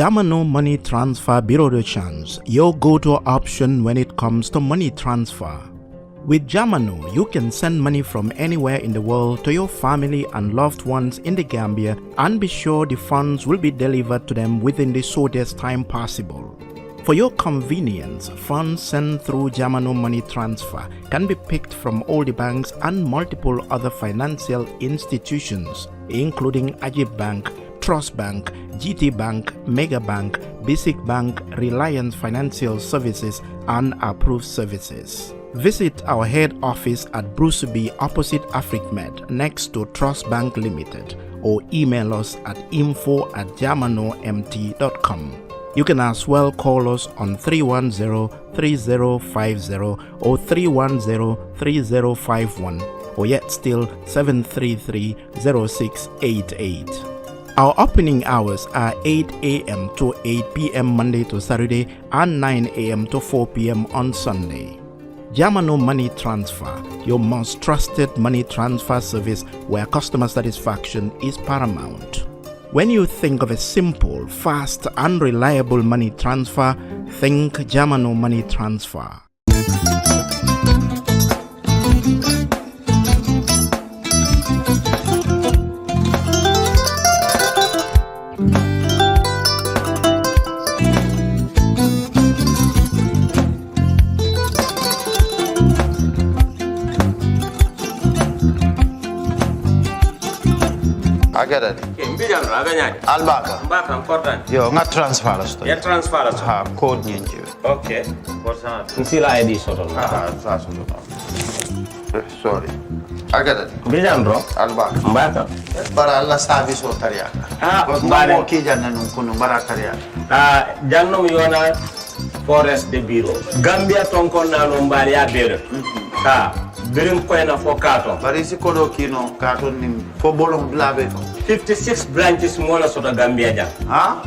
Jamano Money Transfer Bureau de Change, your go-to option when it comes to money transfer. With Jamano, you can send money from anywhere in the world to your family and loved ones in the Gambia and be sure the funds will be delivered to them within the shortest time possible. For your convenience, funds sent through Jamano Money Transfer can be picked from all the banks and multiple other financial institutions, including Ajib Bank, Trust Bank, GT Bank, Mega Bank, Basic Bank, Reliance Financial Services, and Approved Services. Visit our head office at Bruceby opposite AfricMed next to Trust Bank Limited or email us at info@jamanomt.com. You can as well call us on 310-3050 or 310-3051 or yet still 733-0688. Our opening hours are 8 a.m. to 8 p.m. Monday to Saturday and 9 a.m. to 4 p.m. on Sunday. Jamano Money Transfer, your most trusted money transfer service where customer satisfaction is paramount. When you think of a simple, fast, and reliable money transfer, think Jamano Money Transfer. Agada ke mbijan aganya albaka mbaka important yo nga transfer la sto ya transfer la ha code nyinji okay important nsila id soto sa soto sorry agada mbijan bro albaka mbaka bara alla service o tariya mbare mo ki janna nun kunu bara tariya jannom yona forest de bureau gambia tonkon na no mbari ya bere birim koyna fo katon bari si kodo kino katon nim fo bolon blabe 56 branches mola soto gambia jam ha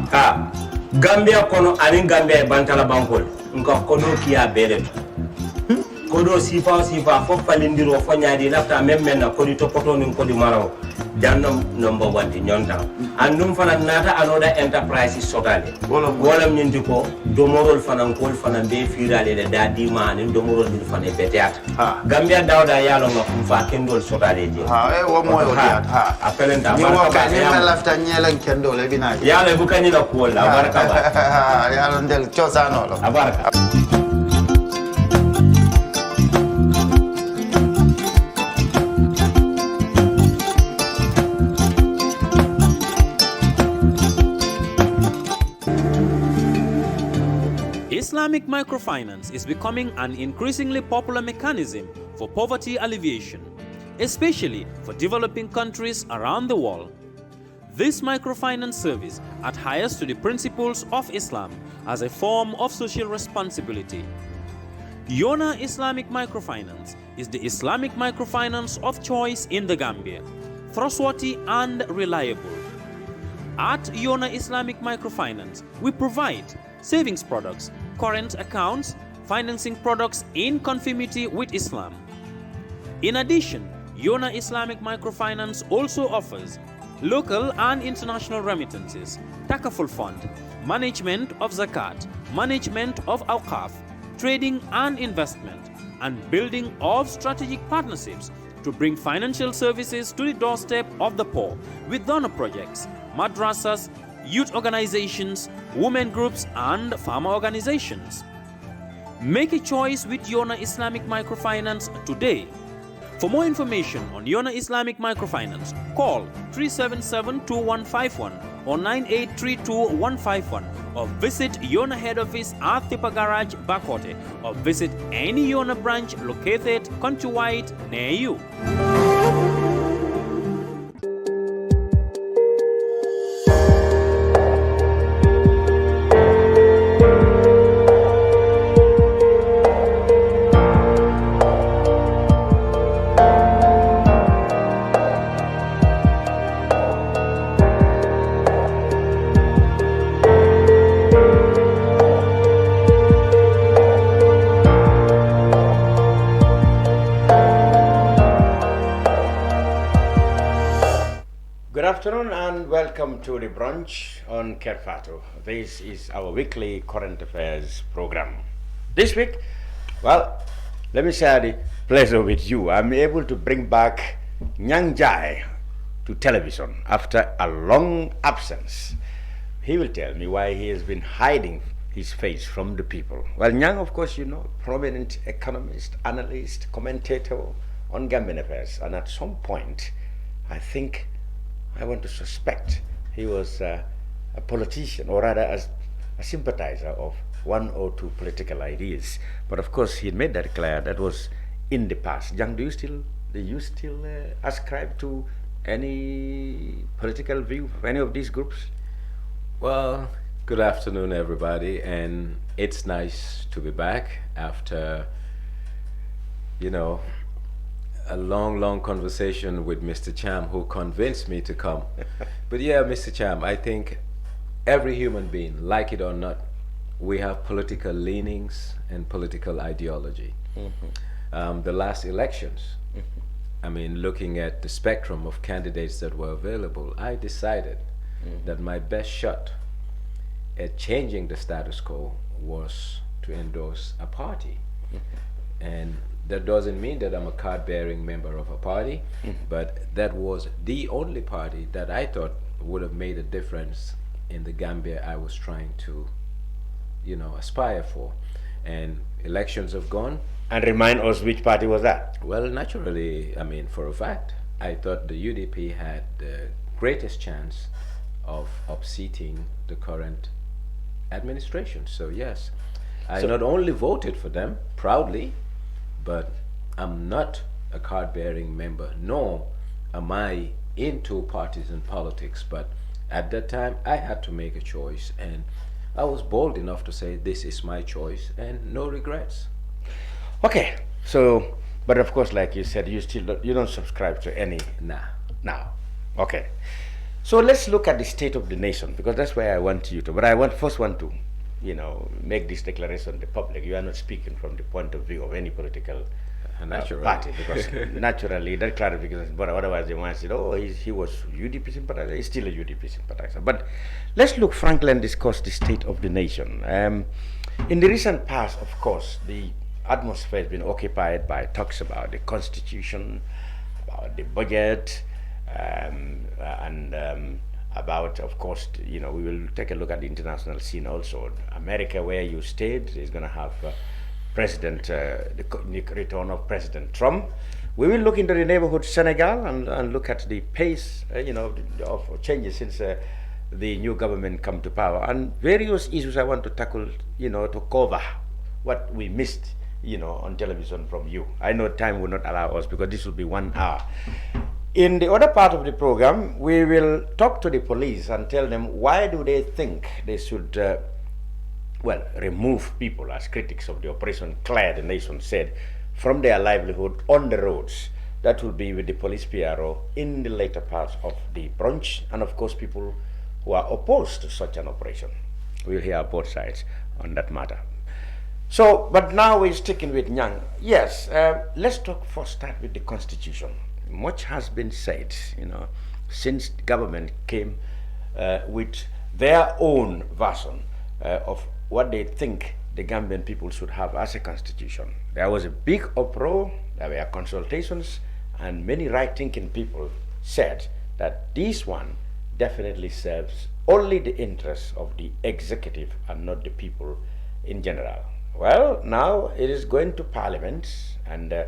gambia kono ani gambia bantala bankol nko kodo kiya bere kodo sifa fo palindiro fo nyaadi lafta memmen na kodi to poto nin kodi maraw jannom number 1 di nyonta andum fana nata anoda enterprise sotale golam nyindi ko domorol fana kol fana be firale de dadi mani domorol di fana beteat gambia dawda yalo ngam fa kendol sotale je wo moyo diat apelenta barka ni ma lafta nyelan kendol e bina yalo bu kanila ko la barka ba yalo ndel ciosano lo barka. Islamic microfinance is becoming an increasingly popular mechanism for poverty alleviation, especially for developing countries around the world. This microfinance service adheres to the principles of Islam as a form of social responsibility. Yona Islamic Microfinance is the Islamic microfinance of choice in the Gambia, trustworthy and reliable. At Yona Islamic Microfinance, we provide savings products, current accounts, financing products in conformity with Islam. In addition, Yona Islamic Microfinance also offers local and international remittances, takaful fund, management of zakat, management of awqaf, trading and investment, and building of strategic partnerships to bring financial services to the doorstep of the poor with donor projects, madrasas, youth organizations, women groups, and farmer organizations. Make a choice with Yona Islamic Microfinance today. For more information on Yona Islamic Microfinance, call 377-2151 or 9832-151 or visit Yona head office at Tipa Garage, Bakote, or visit any Yona branch located countrywide near you. afternoon and welcome to the brunch on Kerfato. This is our weekly current affairs program. This week, well, let me share the pleasure with you. I'm able to bring back Nyang Njie to television after a long absence. He will tell me why he has been hiding his face from the people. Well, Nyang, of course, you know, prominent economist, analyst, commentator on Gambian affairs. And at some point, I think I want to suspect he was a politician, or rather a sympathizer of one or two political ideas. But of course, he made that clear. That was in the past. Nyang, do you still ascribe to any political view of any of these groups? Well, good afternoon, everybody, and it's nice to be back after, you know, a long conversation with Mr. Cham, who convinced me to come. But yeah, Mr. Cham, I think every human being, like it or not, we have political leanings and political ideology. The last elections, I mean, looking at the spectrum of candidates that were available, I decided that my best shot at changing the status quo was to endorse a party. And that doesn't mean that I'm a card-bearing member of a party, but that was the only party that I thought would have made a difference in the Gambia I was trying to, you know, aspire for. And elections have gone. And remind us, which party was that? Well, naturally, I mean, for a fact, I thought the UDP had the greatest chance of upseating the current administration. So yes, I not only voted for them proudly, but I'm not a card-bearing member, nor am I into partisan politics. But at that time, I had to make a choice, and I was bold enough to say, this is my choice, and no regrets. Okay, so, but of course, like you said, you don't subscribe to any. Nah. Now, okay. So let's look at the state of the nation, because that's where I want you to. But I first want to, you know, make this declaration to the public. You are not speaking from the point of view of any political party, because naturally that clarification. But otherwise, they might say, "Oh, he was UDP sympathizer. He's still a UDP sympathizer." But let's look frankly and discuss the state of the nation. In the recent past, of course, the atmosphere has been occupied by talks about the constitution, about the budget, and about, of course, you know, we will take a look at the international scene also. America, where you stayed, is going to have the return of President Trump. We will look into the neighborhood Senegal and look at the pace, you know, of changes since the new government come to power, and various issues I want to tackle, you know, to cover what we missed, you know, on television from you. I know time will not allow us because this will be 1 hour. In the other part of the program, we will talk to the police and tell them why do they think they should, remove people as critics of the Operation Clear, the nation said, from their livelihood on the roads. That will be with the police PRO in the later part of the brunch, and of course people who are opposed to such an operation. We'll hear both sides on that matter. So, but now we're sticking with Nyang. Yes, let's start with the Constitution. Much has been said, you know, since the government came with their own version of what they think the Gambian people should have as a constitution. There was a big uproar, there were consultations, and many right-thinking people said that this one definitely serves only the interests of the executive and not the people in general. Well, now it is going to Parliament, and the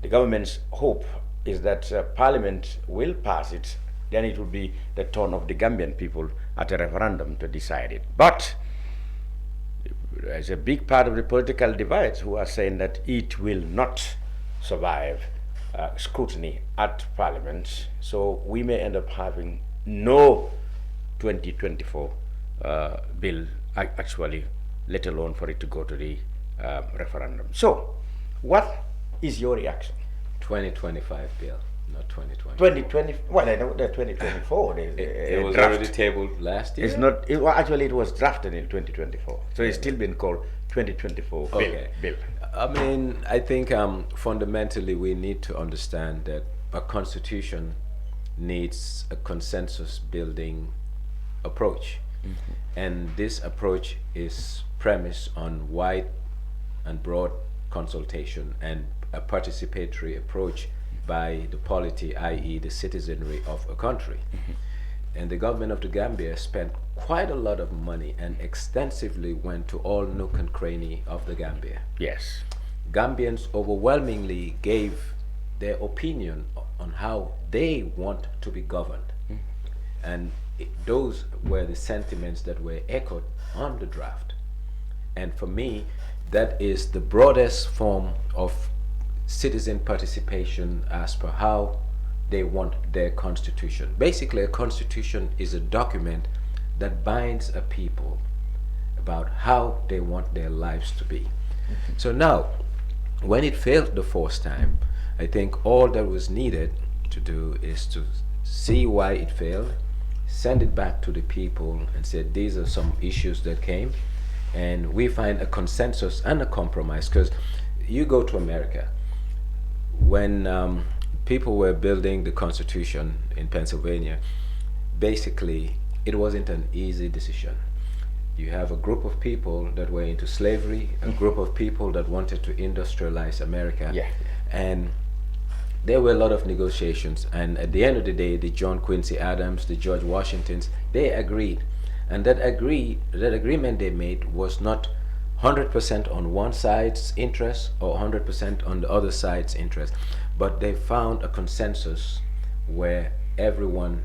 government's hope is that Parliament will pass it. Then it will be the turn of the Gambian people at a referendum to decide it. But there's a big part of the political divide who are saying that it will not survive scrutiny at Parliament. So we may end up having no 2024 bill, actually, let alone for it to go to the referendum. So what is your reaction? 2025 bill, not 2020. 2020. Well, I know the 2024. It was already tabled last year. It's not. Actually, it was drafted in 2024. So it's still been called 2024 bill. I mean, I think fundamentally we need to understand that a constitution needs a consensus building approach. And this approach is premised on wide and broad consultation and a participatory approach by the polity, i.e. the citizenry of a country. And the government of the Gambia spent quite a lot of money and extensively went to all nook and cranny of the Gambia. Yes. Gambians overwhelmingly gave their opinion on how they want to be governed. And those were the sentiments that were echoed on the draft. And for me, that is the broadest form of citizen participation as per how they want their constitution. Basically, a constitution is a document that binds a people about how they want their lives to be. So now, when it failed the first time, I think all that was needed to do is to see why it failed, send it back to the people and say these are some issues that came, and we find a consensus and a compromise. Because you go to America, when people were building the Constitution in Pennsylvania, basically it wasn't an easy decision. You have a group of people that were into slavery, a group of people that wanted to industrialize America, and there were a lot of negotiations, and at the end of the day, the John Quincy Adams, the George Washingtons, they agreed. And that agreement they made was not 100% on one side's interest or 100% on the other side's interest, but they found a consensus where everyone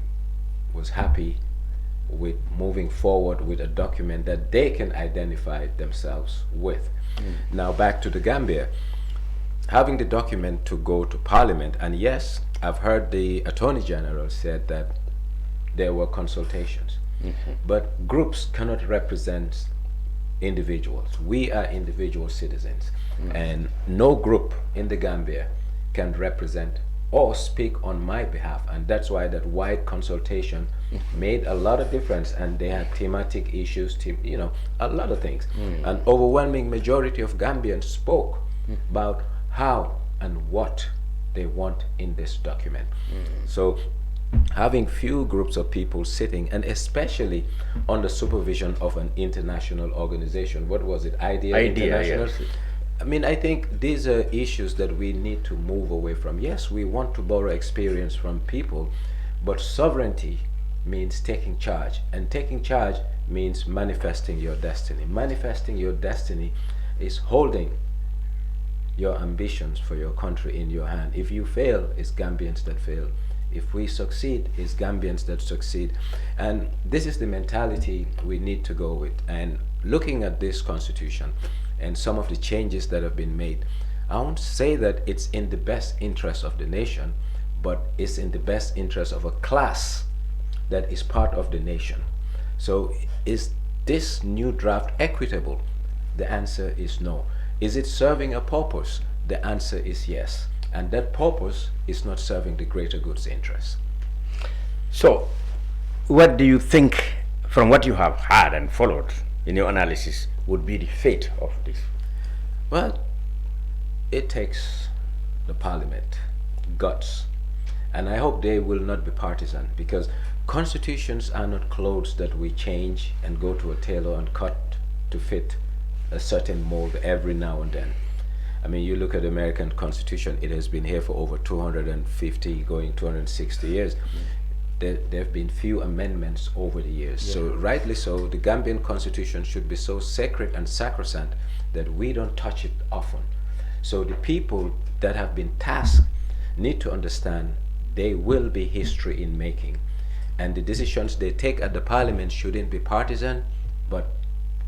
was happy with moving forward with a document that they can identify themselves with. Now back to the Gambia. Having the document to go to Parliament, and yes, I've heard the Attorney General said that there were consultations, but groups cannot represent individuals. We are individual citizens, and no group in the Gambia can represent or speak on my behalf, and that's why that wide consultation made a lot of difference. And they had thematic issues, a lot of things. An overwhelming majority of Gambians spoke about how and what they want in this document. So having few groups of people sitting, and especially under supervision of an international organization, what was it, IDEA International? Yes. I mean, I think these are issues that we need to move away from. Yes, we want to borrow experience from people, but sovereignty means taking charge, and taking charge means manifesting your destiny. Manifesting your destiny is holding your ambitions for your country in your hand. If you fail, it's Gambians that fail. If we succeed, it's Gambians that succeed. And this is the mentality we need to go with. And looking at this constitution and some of the changes that have been made, I won't say that it's in the best interest of the nation, but it's in the best interest of a class that is part of the nation. So is this new draft equitable? The answer is no. Is it serving a purpose? The answer is yes. And that purpose is not serving the greater good's interest. So, what do you think, from what you have heard and followed in your analysis, would be the fate of this? Well, it takes the parliament guts. And I hope they will not be partisan, because constitutions are not clothes that we change and go to a tailor and cut to fit a certain mold every now and then. I mean, you look at the American Constitution, it has been here for over 250, going 260 years. There have been few amendments over the years. So rightly so, the Gambian Constitution should be so sacred and sacrosanct that we don't touch it often. So the people that have been tasked need to understand they will be history in making. And the decisions they take at the parliament shouldn't be partisan, but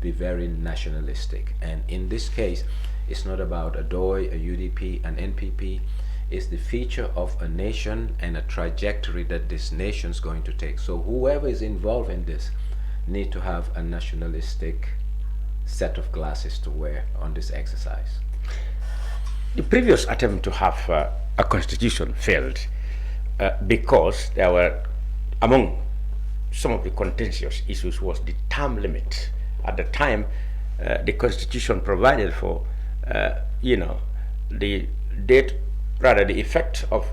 be very nationalistic. And in this case, it's not about a DOI, a UDP, an NPP. It's the feature of a nation and a trajectory that this nation's going to take. So whoever is involved in this need to have a nationalistic set of glasses to wear on this exercise. The previous attempt to have a constitution failed because there were, among some of the contentious issues, was the term limit. At the time, the constitution provided for, the date rather the effect of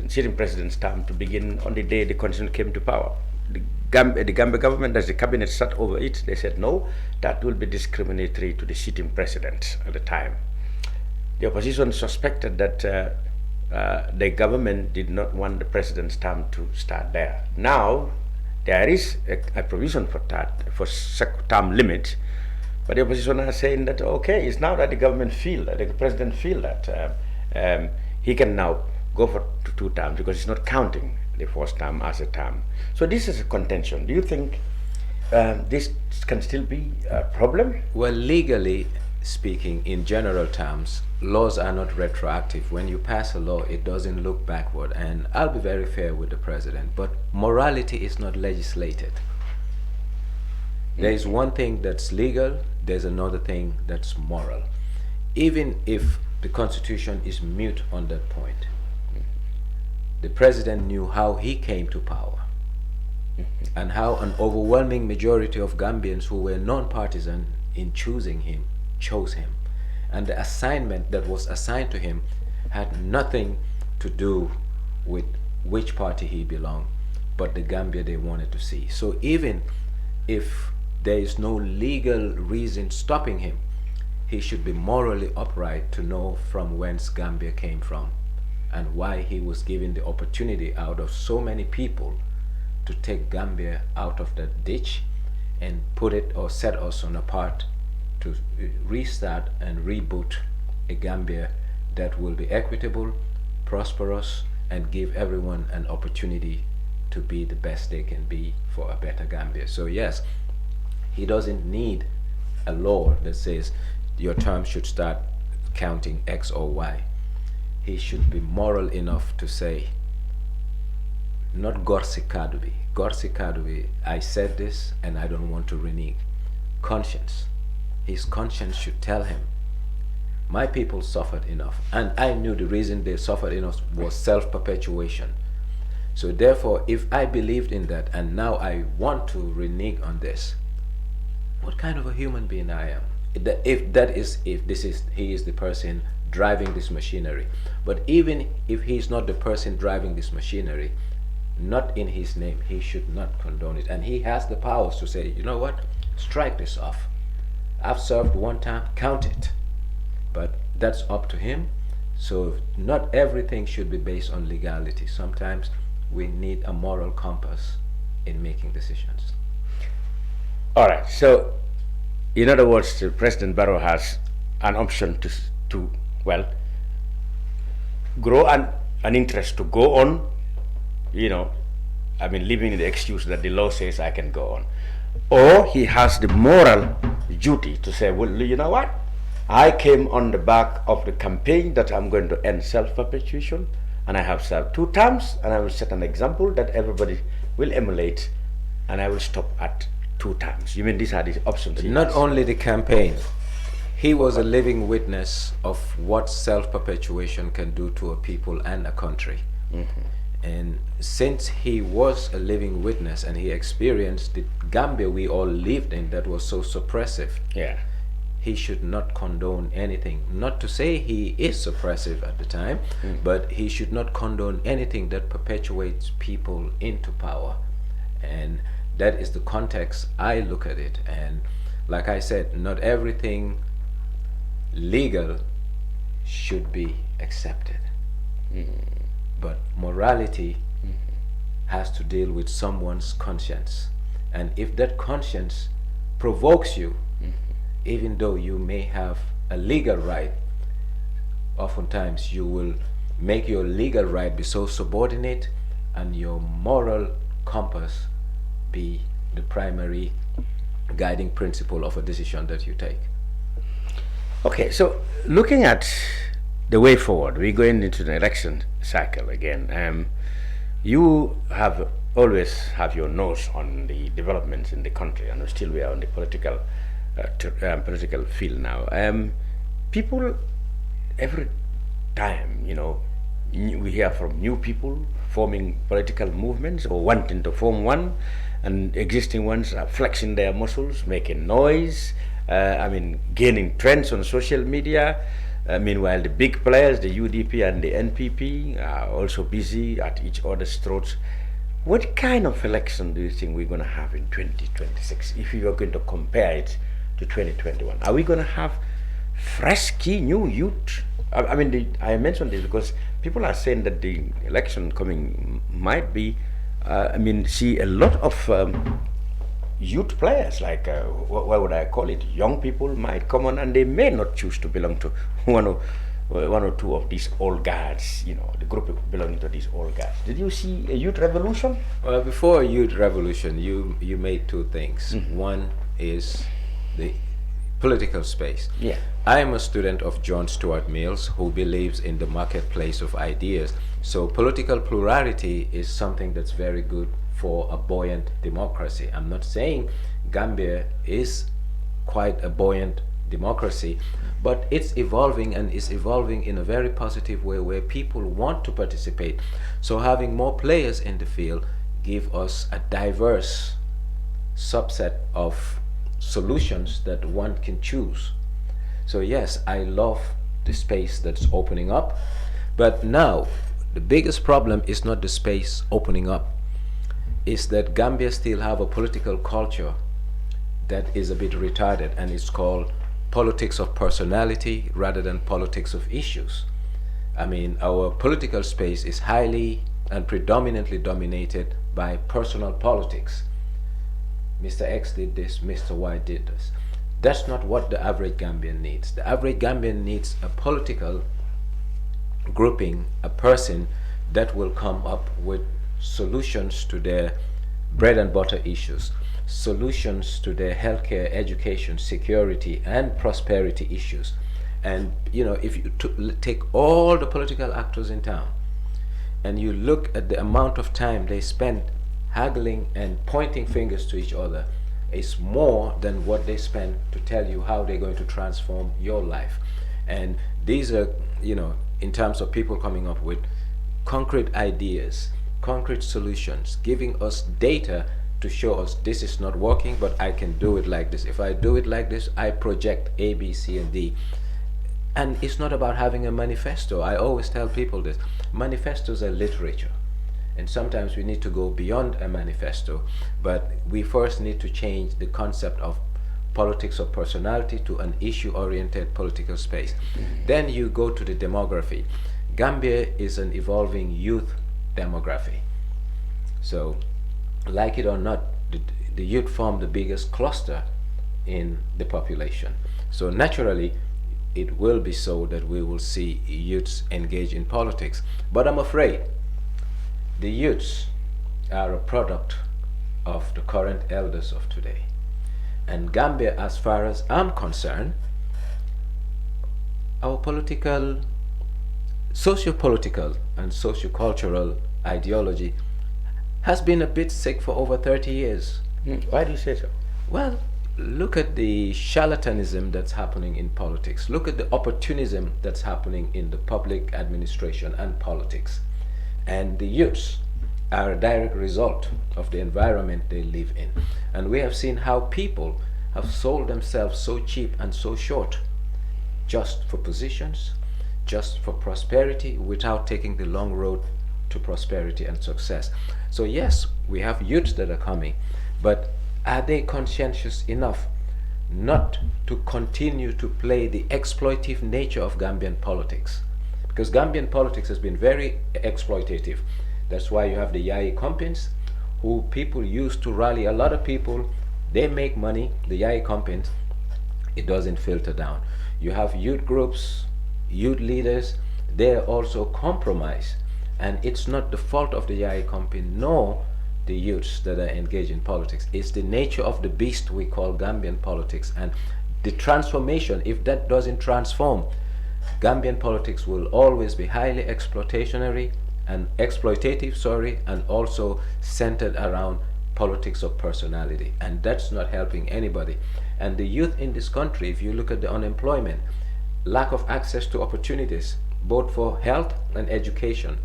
sitting president's term to begin on the day the constitution came to power. The Gambia government, as the cabinet sat over it, they said no, that will be discriminatory to the sitting president at the time. The opposition suspected that the government did not want the president's term to start there. Now, there is a provision for that, for term limit, but the opposition are saying that, okay, it's now that the government feel, that the president feel that he can now go for two terms because he's not counting the first term as a term. So this is a contention. Do you think this can still be a problem? Well, legally speaking, in general terms, laws are not retroactive. When you pass a law, it doesn't look backward. And I'll be very fair with the president, but morality is not legislated. There is one thing that's legal, there's another thing that's moral. Even if the Constitution is mute on that point, the president knew how he came to power and how an overwhelming majority of Gambians who were non-partisan in choosing him chose him. And the assignment that was assigned to him had nothing to do with which party he belonged, but the Gambia they wanted to see. So even if there is no legal reason stopping him, he should be morally upright to know from whence Gambia came from and why he was given the opportunity out of so many people to take Gambia out of that ditch and put it or set us on a path to restart and reboot a Gambia that will be equitable, prosperous, and give everyone an opportunity to be the best they can be for a better Gambia. So yes, he doesn't need a law that says your term should start counting X or Y. He should be moral enough to say, not Gorsi Kadubi. Gorsi Kadubi, I said this and I don't want to renege. Conscience. His conscience should tell him, my people suffered enough. And I knew the reason they suffered enough was self-perpetuation. So therefore, if I believed in that and now I want to renege on this, what kind of a human being I am? He is the person driving this machinery. But even if he's not the person driving this machinery, not in his name, he should not condone it. And he has the powers to say, you know what, strike this off. I've served one time, count it. But that's up to him. So not everything should be based on legality. Sometimes we need a moral compass in making decisions. All right, so in other words, President Barrow has an option to grow an interest to go on, living in the excuse that the law says I can go on. Or he has the moral duty to say, well, you know what? I came on the back of the campaign that I'm going to end self-perpetuation, and I have served 2 terms, and I will set an example that everybody will emulate, and I will stop at 2 terms. You mean these are the options? Not only the campaign. He was a living witness of what self-perpetuation can do to a people and a country. Mm-hmm. And since he was a living witness and he experienced the Gambia we all lived in that was so suppressive, he should not condone anything. Not to say he is suppressive at the time, but he should not condone anything that perpetuates people into power. And that is the context I look at it. And like I said, not everything legal should be accepted. But morality has to deal with someone's conscience. And if that conscience provokes you, even though you may have a legal right, oftentimes you will make your legal right be so subordinate and your moral compass be the primary guiding principle of a decision that you take. Okay, so looking at the way forward, we're going into the election cycle again. You have always have your nose on the developments in the country, and still we are on the political field now. People, every time, we hear from new people forming political movements or wanting to form one, and existing ones are flexing their muscles, making noise, gaining trends on social media. Meanwhile, the big players, the UDP and the NPP, are also busy at each other's throats. What kind of election do you think we're going to have in 2026 if you are going to compare it to 2021? Are we going to have fresh, key, new youth? I mentioned this because people are saying that the election coming might be, see a lot of youth players, like what would I call it? Young people might come on, and they may not choose to belong to one or two of these old guards. The group belonging to these old guards. Did you see a youth revolution? Well, before a youth revolution, you made two things. One is the political space. Yeah. I am a student of John Stuart Mills, who believes in the marketplace of ideas. So political plurality is something that's very good for a buoyant democracy. I'm not saying Gambia is quite a buoyant democracy, but it's evolving, and is evolving in a very positive way where people want to participate. So having more players in the field give us a diverse subset of solutions that one can choose. So yes, I love the space that's opening up, but now the biggest problem is not the space opening up, is that Gambia still have a political culture that is a bit retarded, and it's called politics of personality rather than politics of issues. Our political space is highly and predominantly dominated by personal politics. Mr. X did this, Mr. Y did this. That's not what the average Gambian needs. The average Gambian needs a political grouping, a person that will come up with solutions to their bread and butter issues, solutions to their healthcare, education, security, and prosperity issues. And if you take all the political actors in town and you look at the amount of time they spend haggling and pointing fingers to each other, it's more than what they spend to tell you how they're going to transform your life. And these are, in terms of people coming up with concrete ideas, concrete solutions, giving us data to show us this is not working, but I can do it like this. If I do it like this, I project A, B, C, and D. And it's not about having a manifesto. I always tell people this. Manifestos are literature. And sometimes we need to go beyond a manifesto, but we first need to change the concept of politics of personality to an issue-oriented political space. Then you go to the demography. Gambia is an evolving youth demography. So, like it or not, the youth form the biggest cluster in the population. So naturally, it will be so that we will see youths engage in politics. But I'm afraid the youths are a product of the current elders of today. And Gambia, as far as I'm concerned, our political, socio-political and socio-cultural ideology has been a bit sick for over 30 years. Why do you say so? Well, look at the charlatanism that's happening in politics. Look at the opportunism that's happening in the public administration and politics. And the youths are a direct result of the environment they live in. And we have seen how people have sold themselves so cheap and so short just for positions, just for prosperity, without taking the long road to prosperity and success. So yes, we have youths that are coming, but are they conscientious enough not to continue to play the exploitative nature of Gambian politics? Because Gambian politics has been very exploitative. That's why you have the Yai companies, who people use to rally a lot of people. They make money, the Yai companies, it doesn't filter down. You have youth groups, youth leaders, they're also compromised. And it's not the fault of the Yai company, nor the youths that are engaged in politics. It's the nature of the beast we call Gambian politics. And the transformation, if that doesn't transform, Gambian politics will always be highly exploitative, and also centered around politics of personality. And that's not helping anybody. And the youth in this country, if you look at the unemployment, lack of access to opportunities, both for health and education,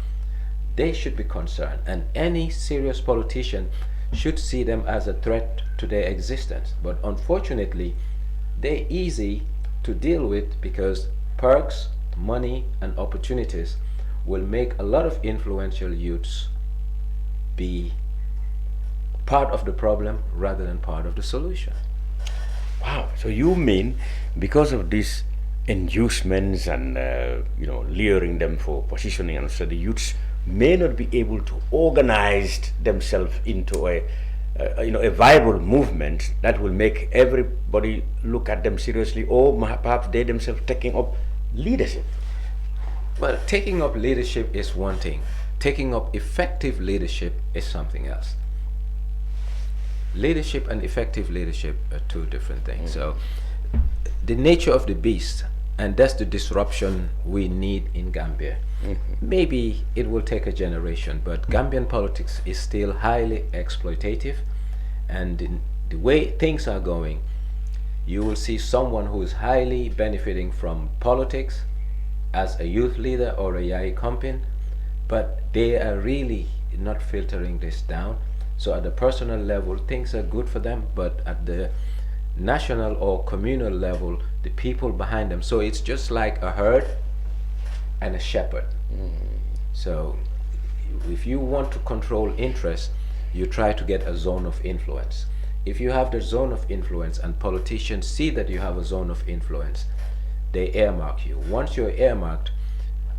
they should be concerned. And any serious politician should see them as a threat to their existence. But unfortunately, they're easy to deal with because perks, money, and opportunities will make a lot of influential youths be part of the problem rather than part of the solution. Wow. So you mean because of these inducements and luring them for positioning, and so the youths may not be able to organize themselves into a viable movement that will make everybody look at them seriously, or perhaps they themselves taking up leadership? Well, taking up leadership is one thing. Taking up effective leadership is something else. Leadership and effective leadership are two different things. So the nature of the beast, and that's the disruption we need in Gambia. Maybe it will take a generation, but Gambian politics is still highly exploitative, and in the way things are going, you will see someone who is highly benefiting from politics as a youth leader or a Yai Compin, but they are really not filtering this down. So at the personal level, things are good for them, but at the national or communal level, the people behind them. So it's just like a herd and a shepherd. So if you want to control interest, you try to get a zone of influence. If you have the zone of influence and politicians see that you have a zone of influence, they earmark you. Once you're earmarked,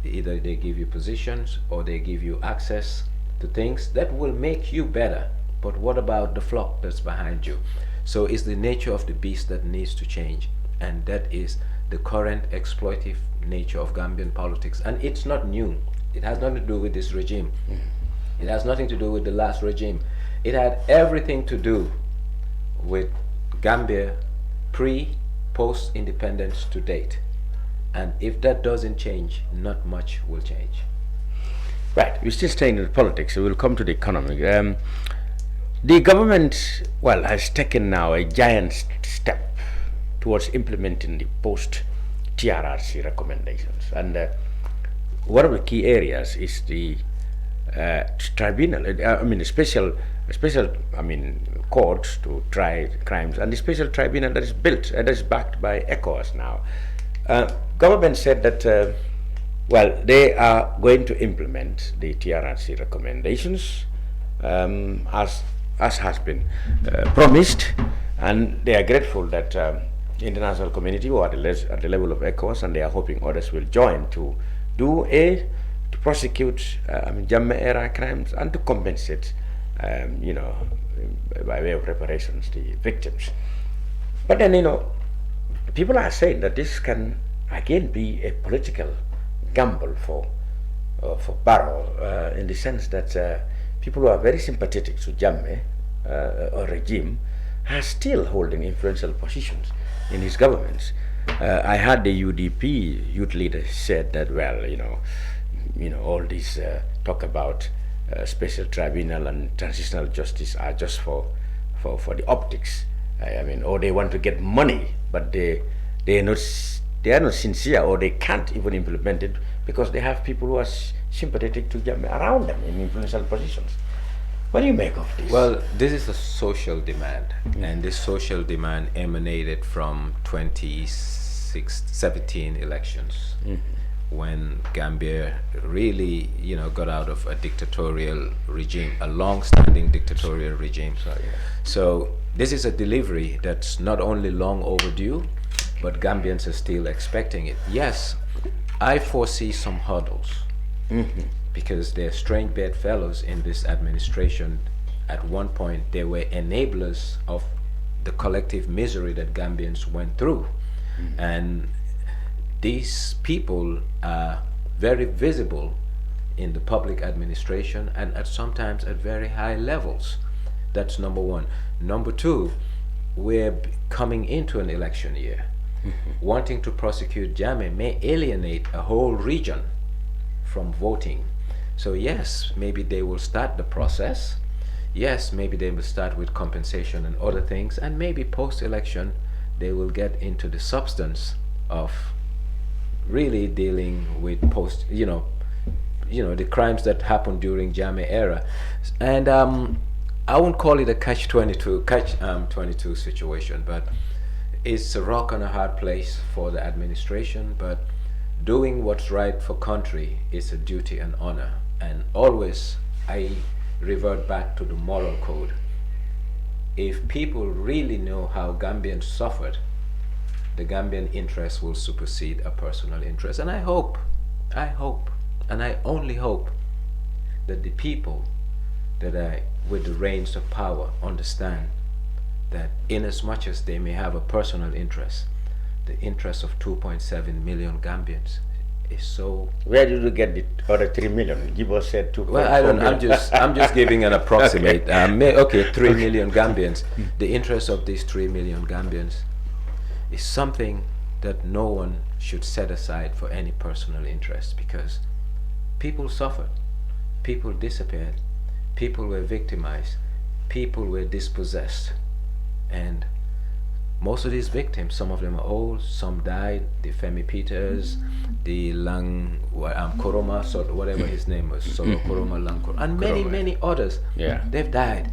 either they give you positions or they give you access to things that will make you better. But what about the flock that's behind you? So it's the nature of the beast that needs to change, and that is the current exploitive nature of Gambian politics. And it's not new. It has nothing to do with this regime. It has nothing to do with the last regime. It had everything to do with Gambia post-independence to date. And if that doesn't change, not much will change. Right, we're still staying in politics, so we'll come to the economy. The government, has taken now a giant step towards implementing the post-TRRC recommendations. And one of the key areas is the tribunal, a special court to try crimes, and the special tribunal that is built, that is backed by ECOWAS now. Government said that they are going to implement the TRRC recommendations as has been promised, and they are grateful that the international community were at the level of ECOWAS, and they are hoping others will join to prosecute Jammeh era crimes and to compensate, by way of reparations, the victims. But then, people are saying that this can again be a political gamble for Barrow, in the sense that people who are very sympathetic to Jammeh or regime are still holding influential positions in his governments. I heard the UDP youth leader said that, all this talk about special tribunal and transitional justice are just for the optics. Or they want to get money, but they are not sincere, or they can't even implement it because they have people who are sympathetic to Jammeh around them in influential positions. What do you make of this? Well, this is a social demand, and this social demand emanated from 2017 elections, when Gambia really, got out of a dictatorial regime, a long-standing dictatorial regime. So this is a delivery that's not only long overdue, but Gambians are still expecting it. Yes, I foresee some hurdles, because they're strange bedfellows in this administration. At one point, they were enablers of the collective misery that Gambians went through. And these people are very visible in the public administration, and sometimes at very high levels. That's number one. Number two, we're coming into an election year. Wanting to prosecute Jammeh may alienate a whole region from voting. So yes, maybe they will start the process. Yes, maybe they will start with compensation and other things, and maybe post-election they will get into the substance of really dealing with the crimes that happened during Jammeh era. And I won't call it a catch-22 situation, but it's a rock and a hard place for the administration. But doing what's right for country is a duty and honor. And always I revert back to the moral code. If people really know how Gambians suffered, the Gambian interest will supersede a personal interest. And I hope, and I only hope that the people that are with the reins of power understand that inasmuch as they may have a personal interest, the interest of 2.7 million Gambians is so. Where did you get the other 3 million? Gibo said 2.4 Well, I don't. million. I'm just giving an approximate. Okay, 3 million Gambians. The interest of these 3 million Gambians is something that no one should set aside for any personal interest, because people suffered, people disappeared, people were victimized, people were dispossessed, and most of these victims, some of them are old, some died. The Femi Peters, the Lang Koroma, so whatever his name was, Solo Koroma, Lang Koroma, and many others. Yeah. They've died.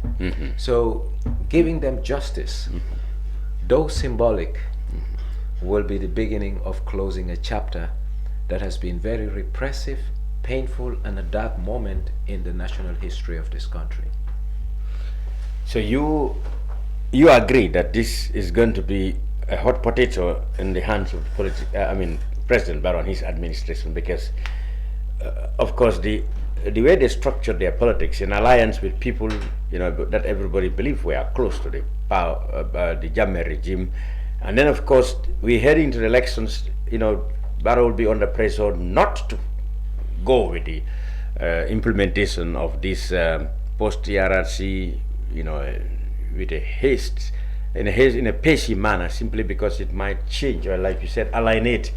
So giving them justice, though symbolic, will be the beginning of closing a chapter that has been very repressive, painful, and a dark moment in the national history of this country. So you agree that this is going to be a hot potato in the hands of President Barrow and his administration, because of course the way they structure their politics in alliance with people, you know, that everybody believes we are close to the power, the Jammeh regime, and then of course we're heading to the elections. You know, Barrow will be under pressure not to go with the implementation of this post-TRRC, you know, with a haste, in a pacey manner, simply because it might change, or like you said, alienate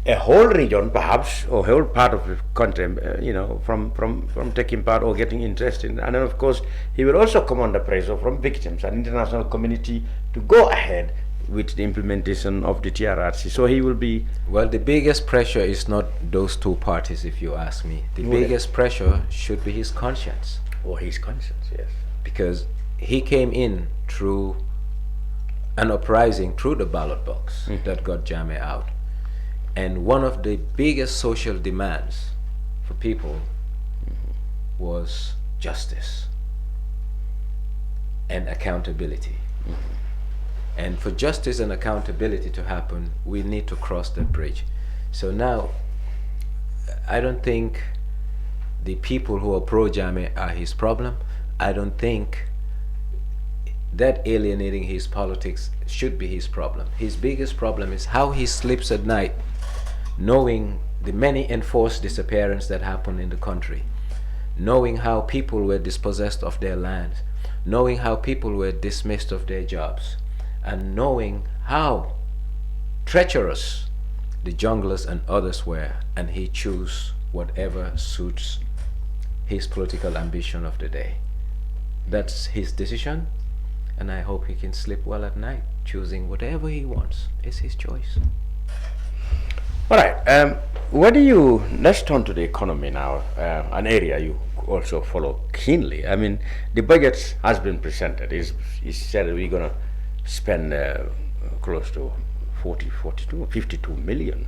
a whole region, perhaps, or whole part of the country, you know, from taking part or getting interest in. And then, of course, he will also come under pressure from victims and international community to go ahead with the implementation of the TRRC. So he will be... Well, the biggest pressure is not those two parties, if you ask me. The biggest pressure should be his conscience. Or his conscience, yes. Because he came in through an uprising through the ballot box that got Jammeh out. And one of the biggest social demands for people was justice and accountability. And for justice and accountability to happen, we need to cross that bridge. So now, I don't think the people who are pro-Jammeh are his problem. I don't think that alienating his politics should be his problem. His biggest problem is how he sleeps at night, knowing the many enforced disappearances that happened in the country, knowing how people were dispossessed of their lands, knowing how people were dismissed of their jobs, and knowing how treacherous the junglers and others were, and he chose whatever suits his political ambition of the day. That's his decision, and I hope he can sleep well at night, choosing whatever he wants. It's his choice. All right. Let's turn to the economy now, an area you also follow keenly. I mean, the budget has been presented. It's said we're going to spend close to 52 million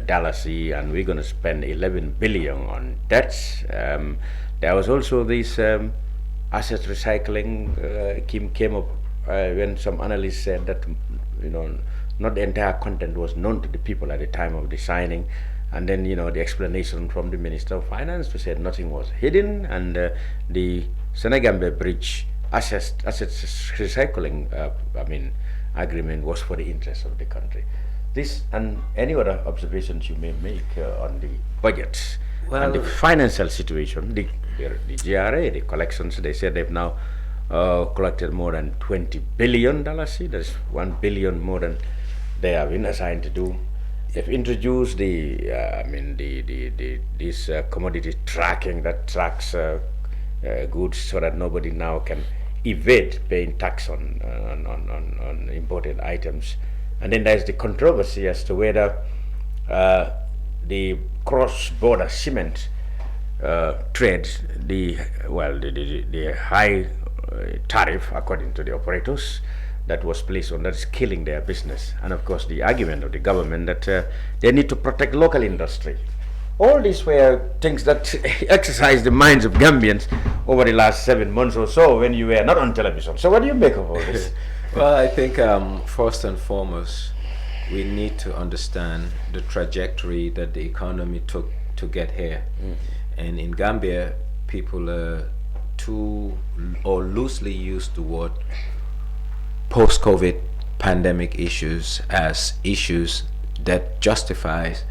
dollars, and we're going to spend 11 billion on debts. There was also this asset recycling came up when some analysts said that, you know, not the entire content was known to the people at the time of the signing, and then, you know, the explanation from the Minister of Finance to say nothing was hidden, and the Senegambia Bridge assets recycling agreement was for the interest of the country. This and any other observations you may make on the budget and the financial situation, the GRA, the collections, they said they've now collected more than $20 billion. That's 1 billion more than they have been assigned to do. They've introduced this commodity tracking that tracks goods so that nobody now can evade paying tax on imported items. And then there's the controversy as to whether the cross-border cement trade, the high tariff according to the operators, that was placed on that is killing their business. And of course, the argument of the government that they need to protect local industry. All these were things that exercised the minds of Gambians over the last 7 months or so when you were not on television. So what do you make of all this? Well, I think first and foremost, we need to understand the trajectory that the economy took to get here. And in Gambia, people are too or loosely used the word post-COVID pandemic issues as issues that justifies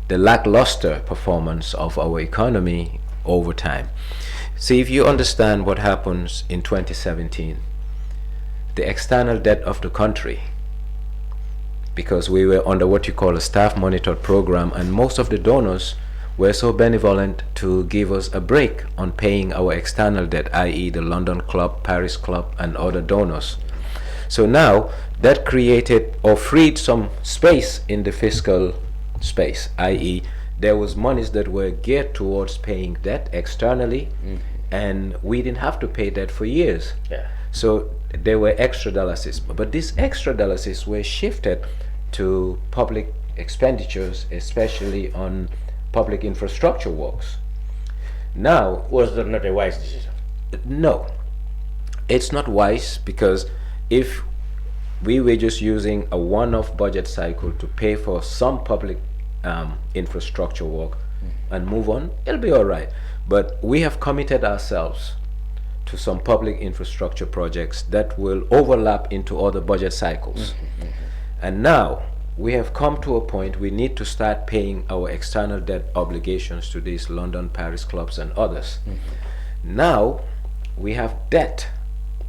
the lackluster performance of our economy over time. See, if you understand what happens in 2017, the external debt of the country, because we were under what you call a staff monitored program, and most of the donors were so benevolent to give us a break on paying our external debt, i.e. the London Club, Paris Club, and other donors. So now that created or freed some space in the fiscal space, i.e. there was monies that were geared towards paying debt externally, and we didn't have to pay debt for years. So there were extra dollars, but these extra dollars were shifted to public expenditures, especially on public infrastructure works. Now, Was that not a wise decision? no, it's not wise, because if we were just using a one-off budget cycle to pay for some public infrastructure work and move on, it'll be all right. But we have committed ourselves to some public infrastructure projects that will overlap into other budget cycles. And now we have come to a point we need to start paying our external debt obligations to these London, Paris clubs and others. Now we have debt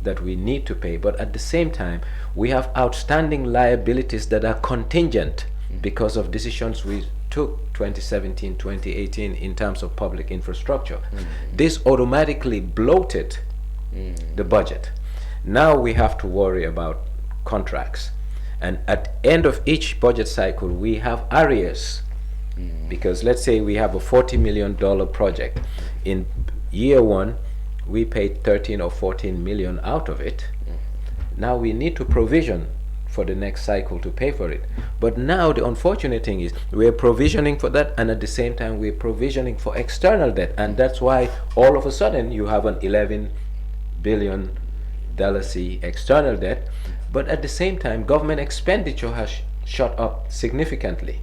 that we need to pay, but at the same time we have outstanding liabilities that are contingent because of decisions we took 2017, 2018 in terms of public infrastructure. This automatically bloated the budget. Now we have to worry about contracts, and at end of each budget cycle we have arrears, because let's say we have a $40 million project. In year one we paid 13 or 14 million out of it. Now we need to provision for the next cycle to pay for it. But now the unfortunate thing is we're provisioning for that, and at the same time we're provisioning for external debt, and that's why all of a sudden you have an $11 billion external debt, but at the same time government expenditure has shot up significantly.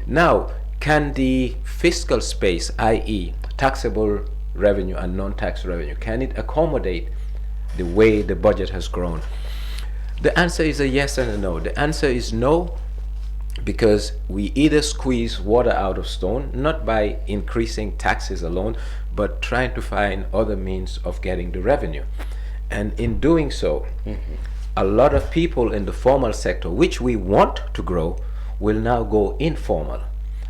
Now, can the fiscal space, i.e. taxable revenue and non-tax revenue, can it accommodate the way the budget has grown? The answer is a yes and a no. The answer is no, because we either squeeze water out of stone, not by increasing taxes alone, but trying to find other means of getting the revenue. And in doing so, a lot of people in the formal sector, which we want to grow, will now go informal.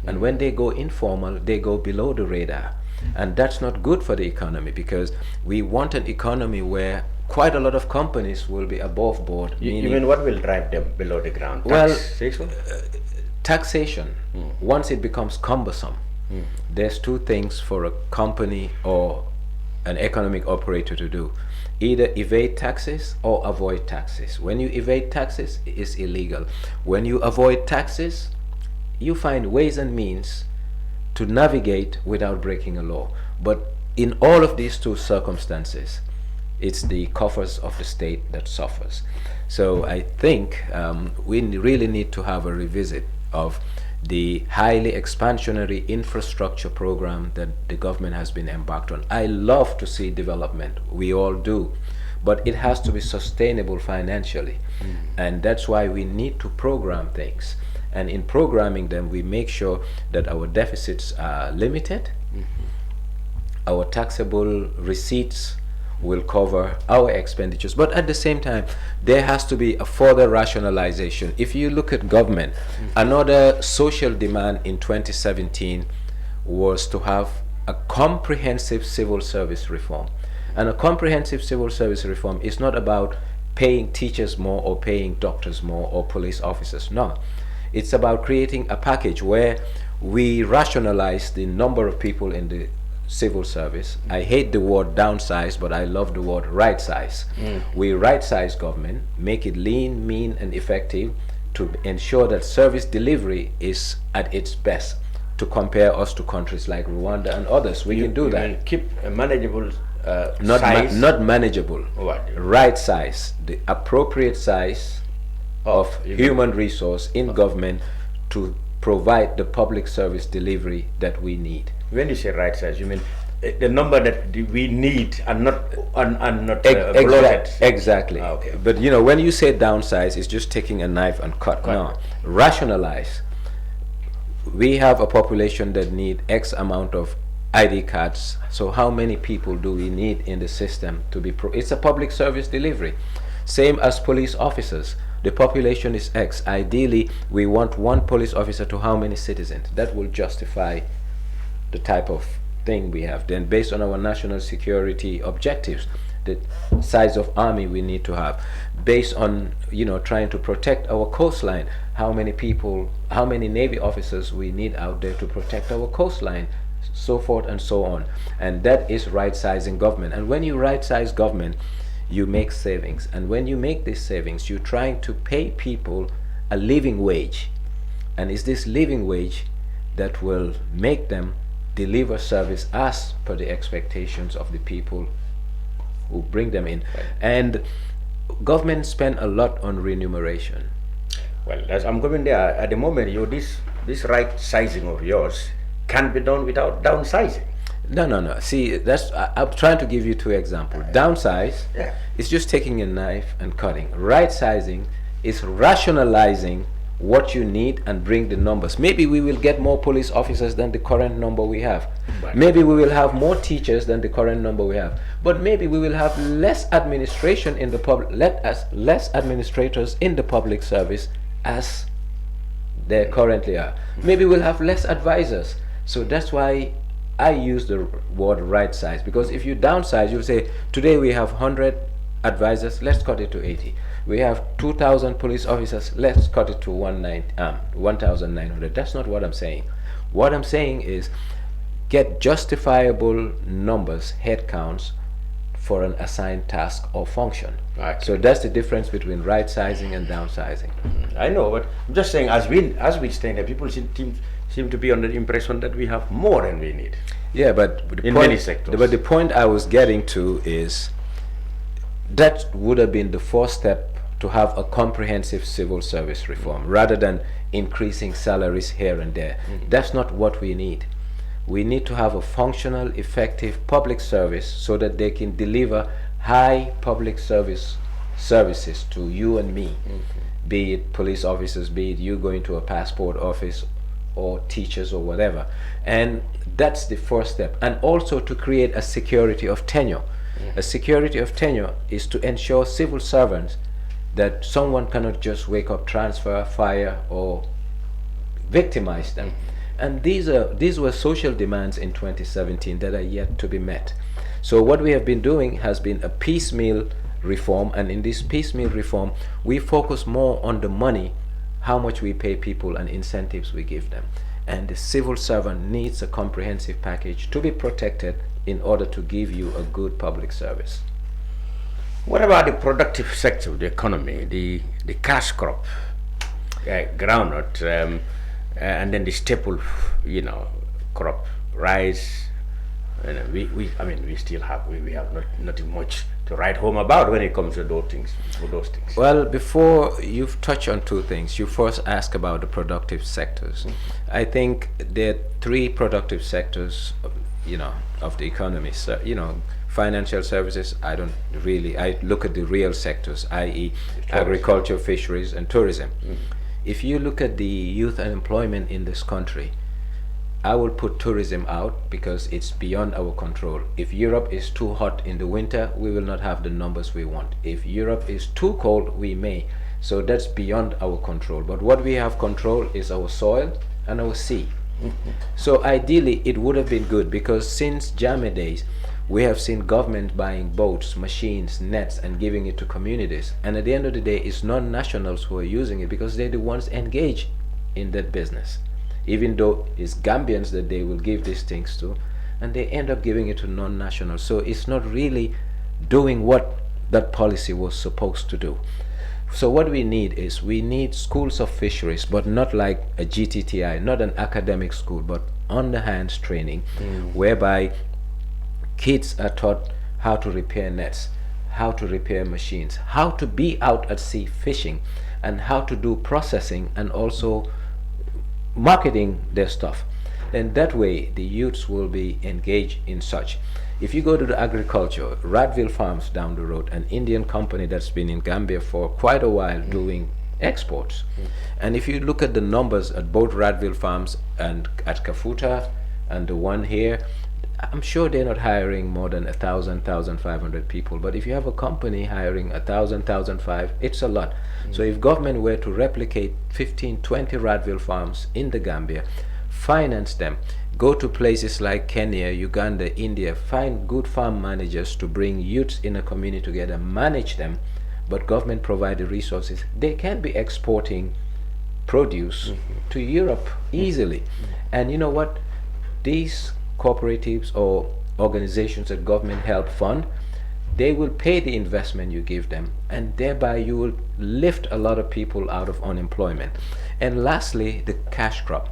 And when they go informal, they go below the radar. And that's not good for the economy, because we want an economy where quite a lot of companies will be above board. You mean what will drive them below the ground? Well, Taxation? Taxation, once it becomes cumbersome, there's two things for a company or an economic operator to do: either evade taxes or avoid taxes. When you evade taxes, it's illegal. When you avoid taxes, you find ways and means to navigate without breaking a law. But in all of these two circumstances, it's the coffers of the state that suffers. So I think we really need to have a revisit of the highly expansionary infrastructure program that the government has been embarked on. I love to see development, we all do, but it has to be sustainable financially. And that's why we need to program things. And in programming them, we make sure that our deficits are limited, our taxable receipts will cover our expenditures, but at the same time there has to be a further rationalization. If you look at government, another social demand in 2017 was to have a comprehensive civil service reform. And a comprehensive civil service reform is not about paying teachers more or paying doctors more or police officers. No, it's about creating a package where we rationalize the number of people in the civil service. I hate the word downsize, but I love the word right size. We right size government, make it lean, mean, and effective to ensure that service delivery is at its best. To compare us to countries like Rwanda and others, we can do that. Keep a manageable Not size. not manageable. What? Right size, the appropriate size of human resource in government to provide the public service delivery that we need. When you say right size, you mean the number that we need and not bloated. Exactly. Okay. But you know, when you say downsize, it's just taking a knife and cut. No, rationalize. We have a population that need X amount of ID cards. So how many people do we need in the system to be it's a public service delivery. Same as police officers. The population is X. Ideally, we want one police officer to how many citizens? That will justify the type of thing we have. Then based on our national security objectives, the size of army we need to have. Based on, you know, trying to protect our coastline, how many people, how many Navy officers we need out there to protect our coastline, so forth and so on. And that is right sizing government. And when you right size government, you make savings. And when you make these savings, you're trying to pay people a living wage. And it's this living wage that will make them deliver service as per the expectations of the people who bring them in. Right. And government spend a lot on remuneration. Well, as I'm going there, at the moment, this right sizing of yours can be done without downsizing. No. See, that's I'm trying to give you two examples. Downsize is just taking a knife and cutting. Right sizing is rationalizing what you need and bring the numbers. Maybe we will get more police officers than the current number we have. Right. Maybe we will have more teachers than the current number we have. But maybe we will have less administration in the public, less administrators in the public service as there currently are. Maybe we'll have less advisors. So that's why I use the word right size, because if you downsize, you say today we have 100 advisors, let's cut it to 80. We have 2,000 police officers, let's cut it to 1,900. That's not what I'm saying. What I'm saying is get justifiable numbers, head counts for an assigned task or function. Right. So that's the difference between right sizing and downsizing. I know, but I'm just saying, as we stand there, people seem to be under the impression that we have more than we need. Yeah, but in many sectors. But the point I was getting to is that would have been the first step to have a comprehensive civil service reform, rather than increasing salaries here and there. That's not what we need. We need to have a functional, effective public service so that they can deliver high public services to you and me, be it police officers, be it you going to a passport office, or teachers or whatever. And that's the first step. And also to create a security of tenure. A security of tenure is to ensure civil servants that someone cannot just wake up, transfer, fire, or victimize them. And these were social demands in 2017 that are yet to be met. So what we have been doing has been a piecemeal reform, and in this piecemeal reform we focus more on the money, how much we pay people and incentives we give them. And the civil servant needs a comprehensive package to be protected in order to give you a good public service. What about the productive sector of the economy, the cash crop, groundnut, and then the staple, crop, rice? We still have nothing much to write home about when it comes to those things. Well, before you've touched on two things, you first ask about the productive sectors. I think there are three productive sectors, of the economy. So, financial services, I look at the real sectors, i.e. agriculture, fisheries, and tourism. If you look at the youth unemployment in this country, I will put tourism out because it's beyond our control. If Europe is too hot in the winter, we will not have the numbers we want. If Europe is too cold, we may. So that's beyond our control. But what we have control is our soil and our sea. So ideally, it would have been good, because since Jammeh days, we have seen government buying boats, machines, nets, and giving it to communities. And at the end of the day, it's non-nationals who are using it because they're the ones engaged in that business. Even though it's Gambians that they will give these things to, and they end up giving it to non-nationals. So it's not really doing what that policy was supposed to do. So what we need schools of fisheries, but not like a GTTI, not an academic school, but on-the-hands training, whereby kids are taught how to repair nets, how to repair machines, how to be out at sea fishing, and how to do processing and also marketing their stuff. And that way the youths will be engaged in such. If you go to the agriculture, Radville Farms down the road, an Indian company that's been in Gambia for quite a while doing exports. And if you look at the numbers at both Radville Farms and at Kafuta and the one here, I'm sure they're not hiring more than 1,000, 1,500 people. But if you have a company hiring 1,000, 1,500, it's a lot. So if government were to replicate 15, 20 Radville Farms in the Gambia, finance them, go to places like Kenya, Uganda, India, find good farm managers to bring youths in a community together, manage them, but government provide the resources, they can be exporting produce to Europe easily. And you know what? These cooperatives or organizations that government help fund, they will pay the investment you give them, and thereby you will lift a lot of people out of unemployment. And lastly, the cash crop.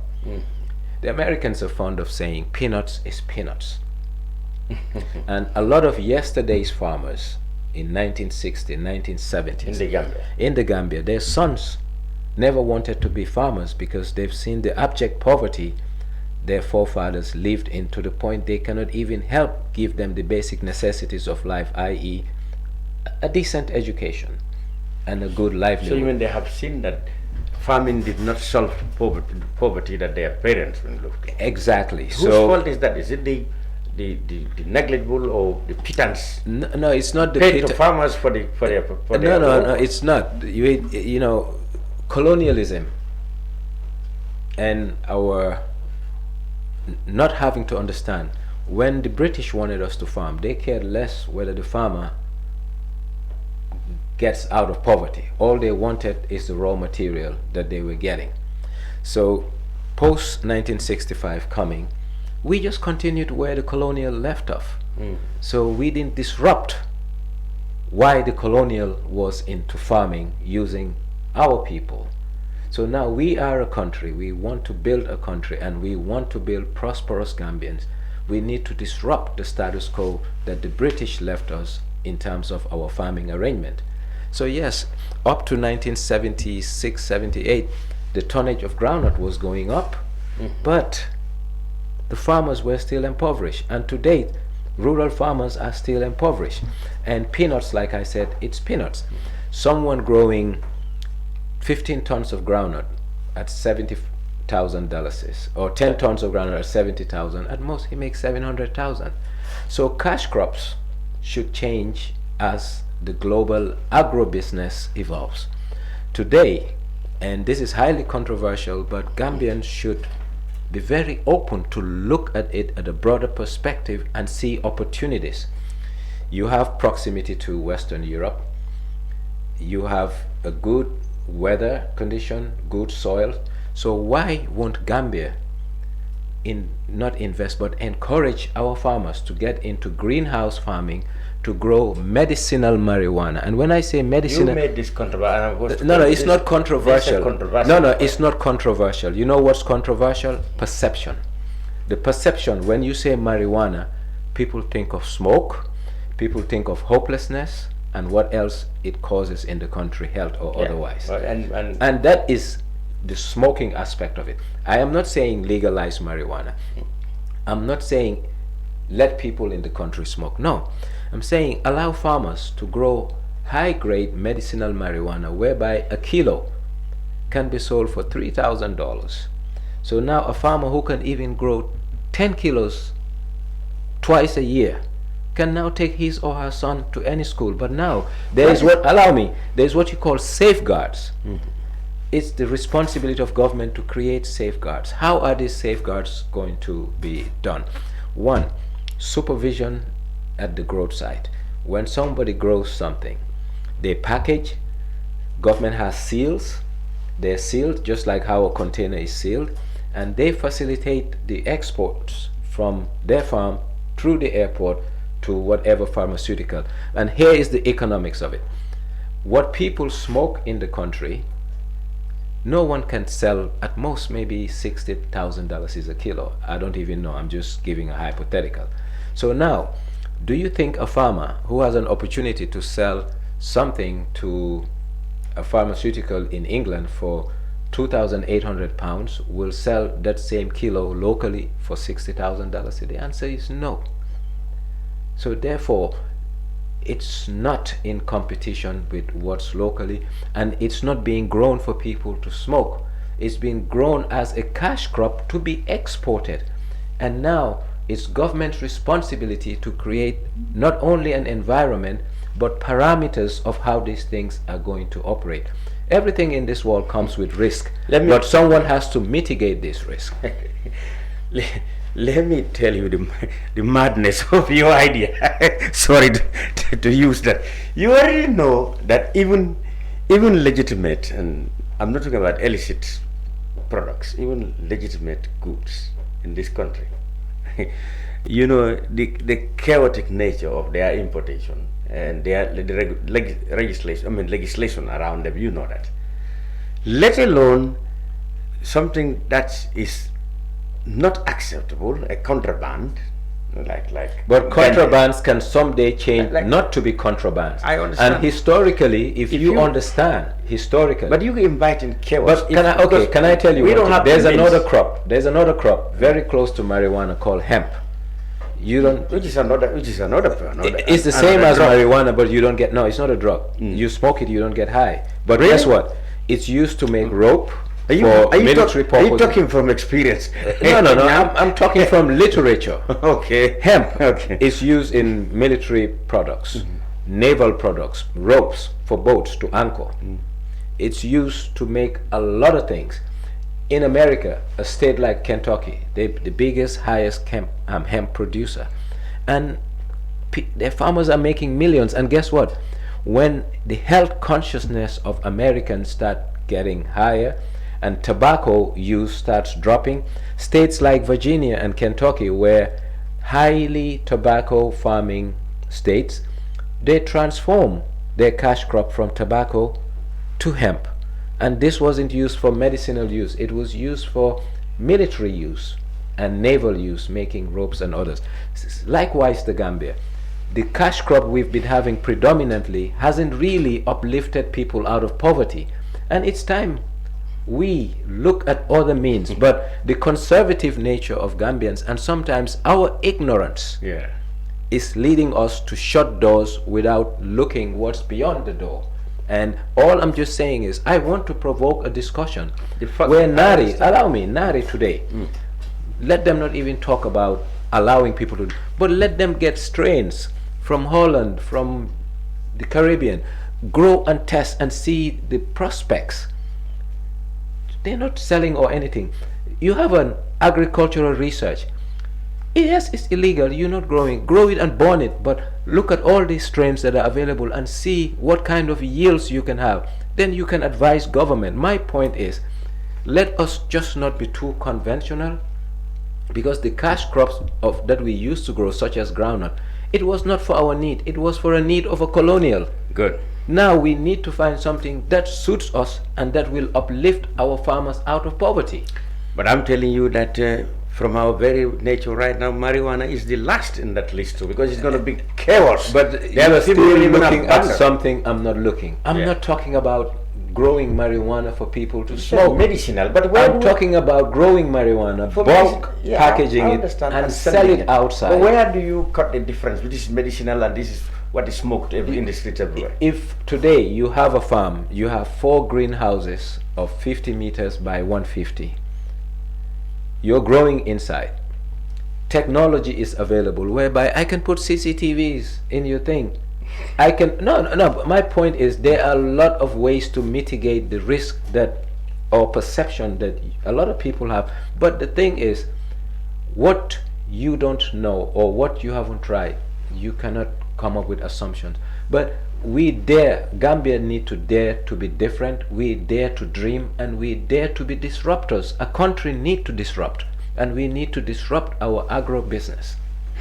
The Americans are fond of saying peanuts is peanuts. And a lot of yesterday's farmers in 1960s, 1970s in the Gambia, their sons never wanted to be farmers because they've seen the abject poverty their forefathers lived in, to the point they cannot even help give them the basic necessities of life, i.e. a decent education and a good livelihood. So even they have seen that farming did not solve poverty that their parents were looking. Exactly. Whose So fault is that? Is it the negligible or the pittance no, it's not the paid to farmers for their no, it's not. You know, colonialism and our not having to understand, when the British wanted us to farm, they cared less whether the farmer gets out of poverty. All they wanted is the raw material that they were getting. So post 1965 coming, we just continued where the colonial left off. So we didn't disrupt why the colonial was into farming using our people. So now we are a country, we want to build a country, and we want to build prosperous Gambians. We need to disrupt the status quo that the British left us in terms of our farming arrangement. So yes, up to 1976, 78, the tonnage of groundnut was going up, but the farmers were still impoverished. And to date, rural farmers are still impoverished. And peanuts, like I said, it's peanuts. Someone growing 15 tons of groundnut at $70,000, or 10 tons of groundnut at 70,000, at most he makes 700,000. So cash crops should change as the global agro-business evolves. Today, and this is highly controversial, but Gambians should be very open to look at it at a broader perspective and see opportunities. You have proximity to Western Europe, you have a good weather condition, good soil. So why won't Gambia not invest but encourage our farmers to get into greenhouse farming to grow medicinal marijuana? And when I say medicinal, you made this controversial. No, it's not controversial. Controversial. No, it's not controversial. You know what's controversial? Perception. The perception, when you say marijuana, people think of smoke, people think of hopelessness, and what else it causes in the country, health or otherwise. Well, and that is the smoking aspect of it. I am not saying legalize marijuana. I'm not saying let people in the country smoke. No, I'm saying allow farmers to grow high-grade medicinal marijuana, whereby a kilo can be sold for $3,000. So now a farmer who can even grow 10 kilos twice a year can now take his or her son to any school. But now there is there's what you call safeguards. It's the responsibility of government to create safeguards. How are these safeguards going to be done? One, supervision at the growth site. When somebody grows something, they package, government has seals, they're sealed just like how a container is sealed, and they facilitate the exports from their farm through the airport to whatever pharmaceutical. And here is the economics of it. What people smoke in the country, no one can sell at most maybe $60,000 is a kilo. I don't even know, I'm just giving a hypothetical. So now, do you think a farmer who has an opportunity to sell something to a pharmaceutical in England for 2,800 pounds will sell that same kilo locally for $60,000? The answer is no. So therefore, it's not in competition with what's locally, and it's not being grown for people to smoke. It's being grown as a cash crop to be exported. And now it's government's responsibility to create not only an environment, but parameters of how these things are going to operate. Everything in this world comes with risk, but someone has to mitigate this risk. Let me tell you the madness of your idea. Sorry to use that. You already know that even legitimate, and I'm not talking about illicit products, even legitimate goods in this country, you know, the chaotic nature of their importation and the legislation around them, you know that. Let alone something that is not acceptable, a contraband, but contrabands can someday change not to be contrabands. I understand. And historically, if you understand historically, but you invite in chaos. But can I tell you? We don't have. There's another crop. There's another crop very close to marijuana called hemp. You don't. Which is another. It's the same as marijuana, but you don't get. No, it's not a drug. You smoke it, you don't get high. But guess what? It's used to make rope. Are you talking from experience? No. I'm talking from literature. Okay. Hemp is used in military products, naval products, ropes for boats to anchor. It's used to make a lot of things. In America, a state like Kentucky, the biggest, highest hemp producer, and their farmers are making millions. And guess what? When the health consciousness of Americans start getting higher, and tobacco use starts dropping, states like Virginia and Kentucky, where highly tobacco farming states, they transform their cash crop from tobacco to hemp. And this wasn't used for medicinal use, it was used for military use and naval use, making ropes and others. Likewise, the Gambia. The cash crop we've been having predominantly hasn't really uplifted people out of poverty. And it's time we look at other means. But the conservative nature of Gambians, and sometimes our ignorance, is leading us to shut doors without looking what's beyond the door. And all I'm just saying is, I want to provoke a discussion where Nari today, let them not even talk about allowing people to, but let them get strains from Holland, from the Caribbean, grow and test and see the prospects. They're not selling or anything. You have an agricultural research. Yes, it's illegal, you're not growing. Grow it and burn it, but look at all these strains that are available and see what kind of yields you can have. Then you can advise government. My point is, let us just not be too conventional, because the cash crops that we used to grow, such as groundnut, it was not for our need, it was for a need of a colonial. Good. Now we need to find something that suits us and that will uplift our farmers out of poverty. But I'm telling you that from our very nature right now, marijuana is the last in that list too, because it's going to be chaos. But you're still looking at something I'm not looking. I'm not talking about growing marijuana for people to smoke. Medicinal, but I'm talking about growing marijuana, bulk packaging it, and sell it outside. But where do you cut the difference? This is medicinal and this is what is smoked in the streets everywhere. If today you have a farm, you have 4 greenhouses of 50 meters by 150. You're growing inside. Technology is available whereby I can put CCTVs in your thing. I can no. My point is, there are a lot of ways to mitigate the risk that, or perception that a lot of people have. But the thing is, what you don't know or what you haven't tried, you cannot come up with assumptions. But we dare, Gambia need to dare to be different. We dare to dream, and we dare to be disruptors. A country need to disrupt. and we need to disrupt our agro business.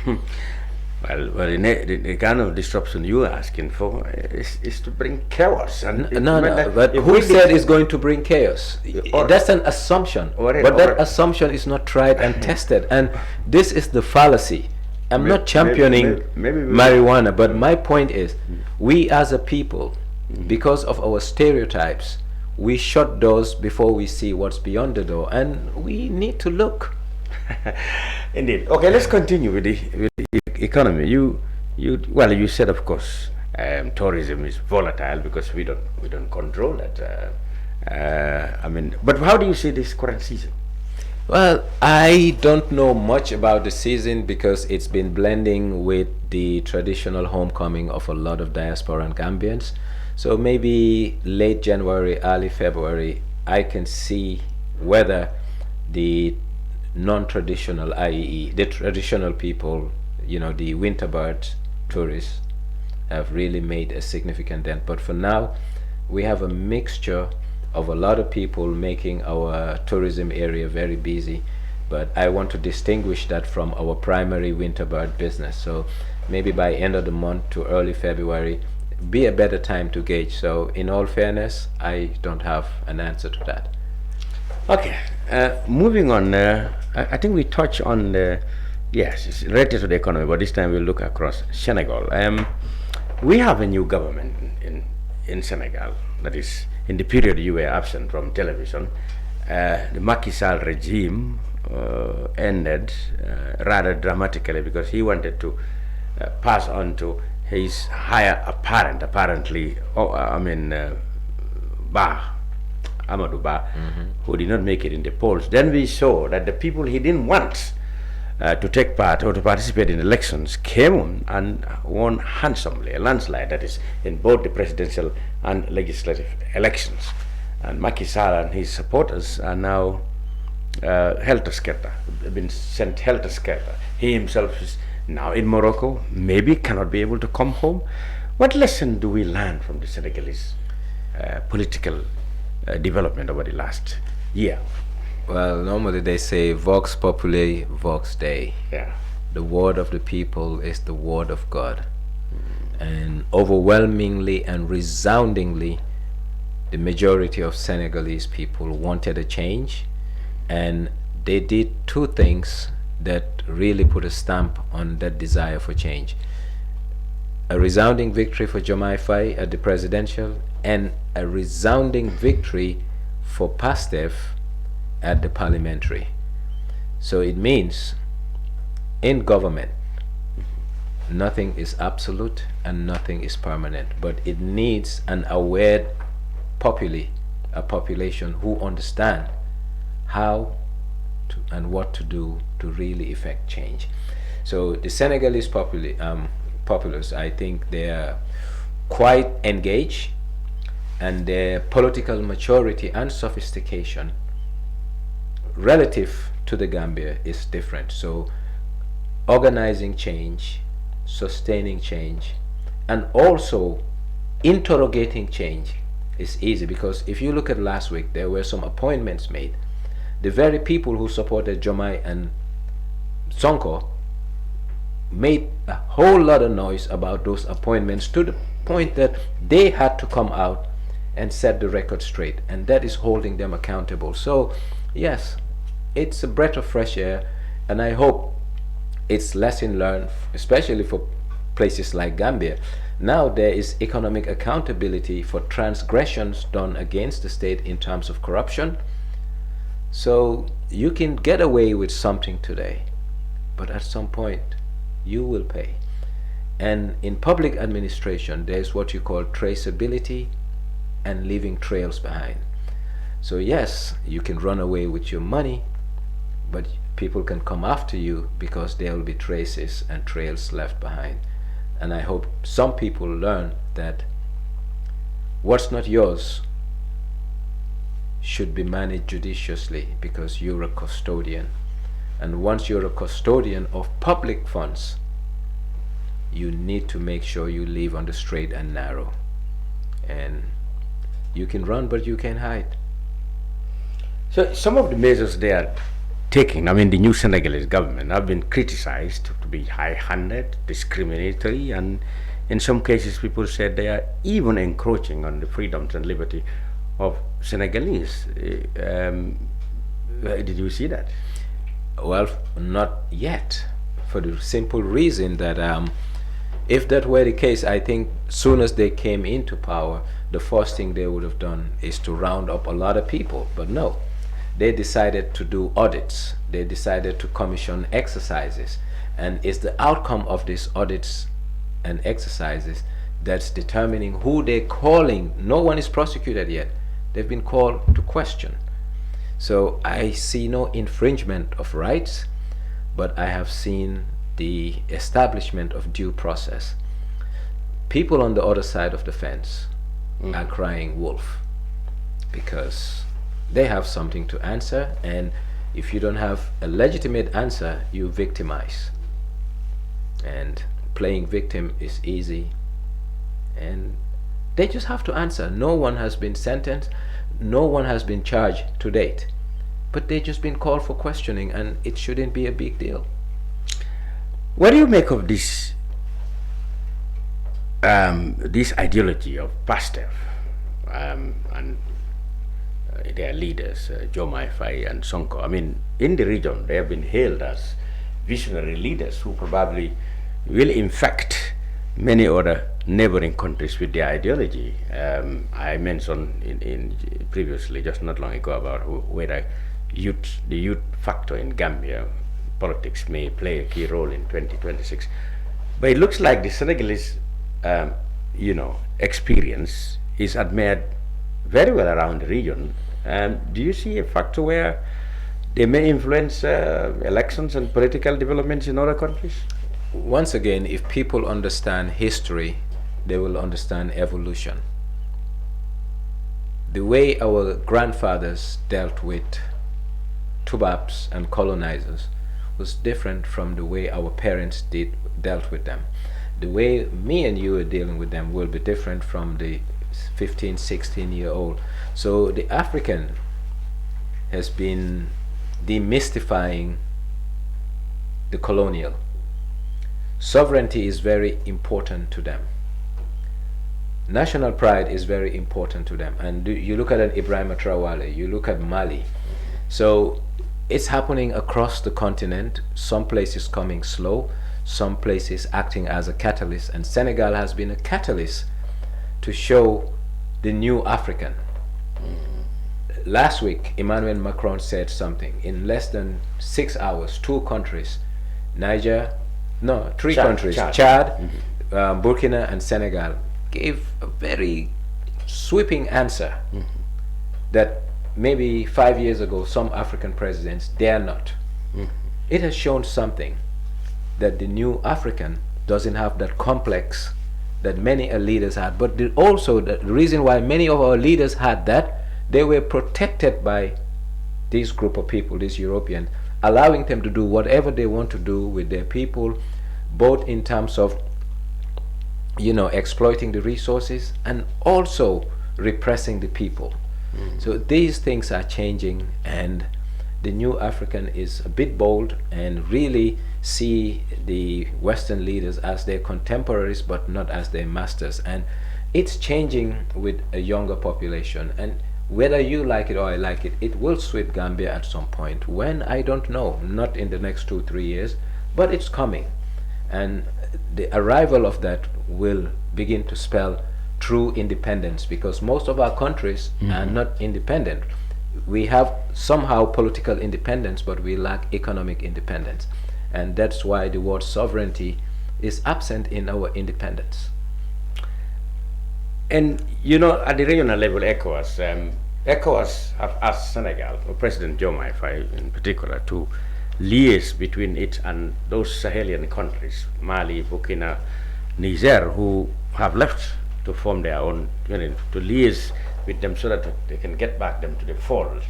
Well, the kind of disruption you are asking for is to bring chaos. And But who said it's going to bring chaos? That's an assumption. But that assumption is not tried and tested. And this is the fallacy. I'm not championing marijuana, but my point is, we as a people, because of our stereotypes, we shut doors before we see what's beyond the door, and we need to look. Indeed. Okay, let's continue with the economy. You said, of course, tourism is volatile because we don't control that. But how do you see this current season? Well, I don't know much about the season because it's been blending with the traditional homecoming of a lot of diasporan Gambians. So maybe late January, early February, I can see whether the non-traditional, i.e. the traditional people, the winter bird tourists, have really made a significant dent. But for now, we have a mixture of a lot of people making our tourism area very busy, but I want to distinguish that from our primary winter bird business. So maybe by end of the month to early February be a better time to gauge. So in all fairness, I don't have an answer to that. Okay, moving on, I think we touch on yes, it's related to the economy, but this time we'll look across Senegal. We have a new government in Senegal. That is, in the period you were absent from television, the Macky Sall regime ended rather dramatically because he wanted to pass on to his higher apparent, Amadou Ba, who did not make it in the polls. Then we saw that the people he didn't want to take part or to participate in elections came on and won handsomely, a landslide, that is, in both the presidential and legislative elections. And Macky Sall and his supporters are now helter-skelter, been sent helter-skelter. He himself is now in Morocco, maybe cannot be able to come home. What lesson do we learn from the Senegalese political development over the last year? Well, normally they say Vox Populi, Vox Dei. Yeah. The word of the people is the word of God. And overwhelmingly and resoundingly, the majority of Senegalese people wanted a change, and they did two things that really put a stamp on that desire for change. A resounding victory for Diomaye Faye at the presidential, and a resounding victory for Pastef at the parliamentary. So it means in government, nothing is absolute and nothing is permanent, but it needs an aware a population who understand how to and what to do to really effect change. So the Senegalese populace, I think they are quite engaged, and their political maturity and sophistication relative to the Gambia is different. So organizing change, sustaining change, and also interrogating change is easy, because if you look at last week, there were some appointments made. The very people who supported Diomaye and Sonko made a whole lot of noise about those appointments, to the point that they had to come out and set the record straight, and that is holding them accountable. So yes, it's a breath of fresh air, and I hope it's lesson learned, especially for places like Gambia. Now there is economic accountability for transgressions done against the state in terms of corruption. So you can get away with something today, but at some point you will pay. And in public administration, there's what you call traceability and leaving trails behind. So yes, you can run away with your money, but people can come after you because there will be traces and trails left behind. And I hope some people learn that what's not yours should be managed judiciously, because you're a custodian. And once you're a custodian of public funds, you need to make sure you live on the straight and narrow. And you can run, but you can hide. So some of the measures they are taking, I mean, the new Senegalese government have been criticized to be high-handed, discriminatory, and in some cases people said they are even encroaching on the freedoms and liberty of Senegalese. Did you see that? Well, not yet, for the simple reason that if that were the case, I think soon as they came into power, the first thing they would have done is to round up a lot of people. But no, they decided to do audits. They decided to commission exercises. And it's the outcome of these audits and exercises that's determining who they're calling. No one is prosecuted yet. They've been called to question. So I see no infringement of rights, but I have seen the establishment of due process. People on the other side of the fence are crying wolf because they have something to answer, and if you don't have a legitimate answer, you victimize. And playing victim is easy, and they just have to answer. No one has been sentenced, no one has been charged to date, but they just been called for questioning, and it shouldn't be a big deal. What do you make of this this ideology of PASTEF and their leaders, Diomaye Faye and Sonko? I mean, in the region, they have been hailed as visionary leaders who probably will infect many other neighboring countries with their ideology. I mentioned in previously, just not long ago, about whether the youth factor in Gambia politics may play a key role in 2026. But it looks like the Senegalese, experience is admired very well around the region. Do you see a factor where they may influence elections and political developments in other countries? Once again, if people understand history, they will understand evolution. The way our grandfathers dealt with Tubabs and colonizers was different from the way our parents dealt with them. The way me and you are dealing with them will be different from the 15, 16-year-old. So the African has been demystifying the colonial. Sovereignty is very important to them. National pride is very important to them. And you look at an Ibrahim Traoré, you look at Mali. So it's happening across the continent. Some places coming slow, some places acting as a catalyst, and Senegal has been a catalyst to show the new African. Last week, Emmanuel Macron said something. In less than 6 hours, 2 countries, three countries, Chad, Burkina and Senegal, gave a very sweeping answer that maybe 5 years ago some African presidents dare not. It has shown something, that the new African doesn't have that complex that many leaders had, but also the reason why many of our leaders had that, they were protected by this group of people, these Europeans, allowing them to do whatever they want to do with their people, both in terms of exploiting the resources and also repressing the people. So these things are changing, and the new African is a bit bold and really see the Western leaders as their contemporaries but not as their masters. And it's changing with a younger population, and whether you like it or I like it, it will sweep Gambia at some point. When, I don't know, not in the next 2-3 years, but it's coming. And the arrival of that will begin to spell true independence, because most of our countries are not independent. We have somehow political independence, but we lack economic independence, and that's why the word sovereignty is absent in our independence. And at the regional level, ECOWAS have asked Senegal, or President Diomaye Faye in particular, to liaise between it and those Sahelian countries, Mali, Burkina, Niger, who have left to form their own, to liaise with them so that they can get back them to the fold.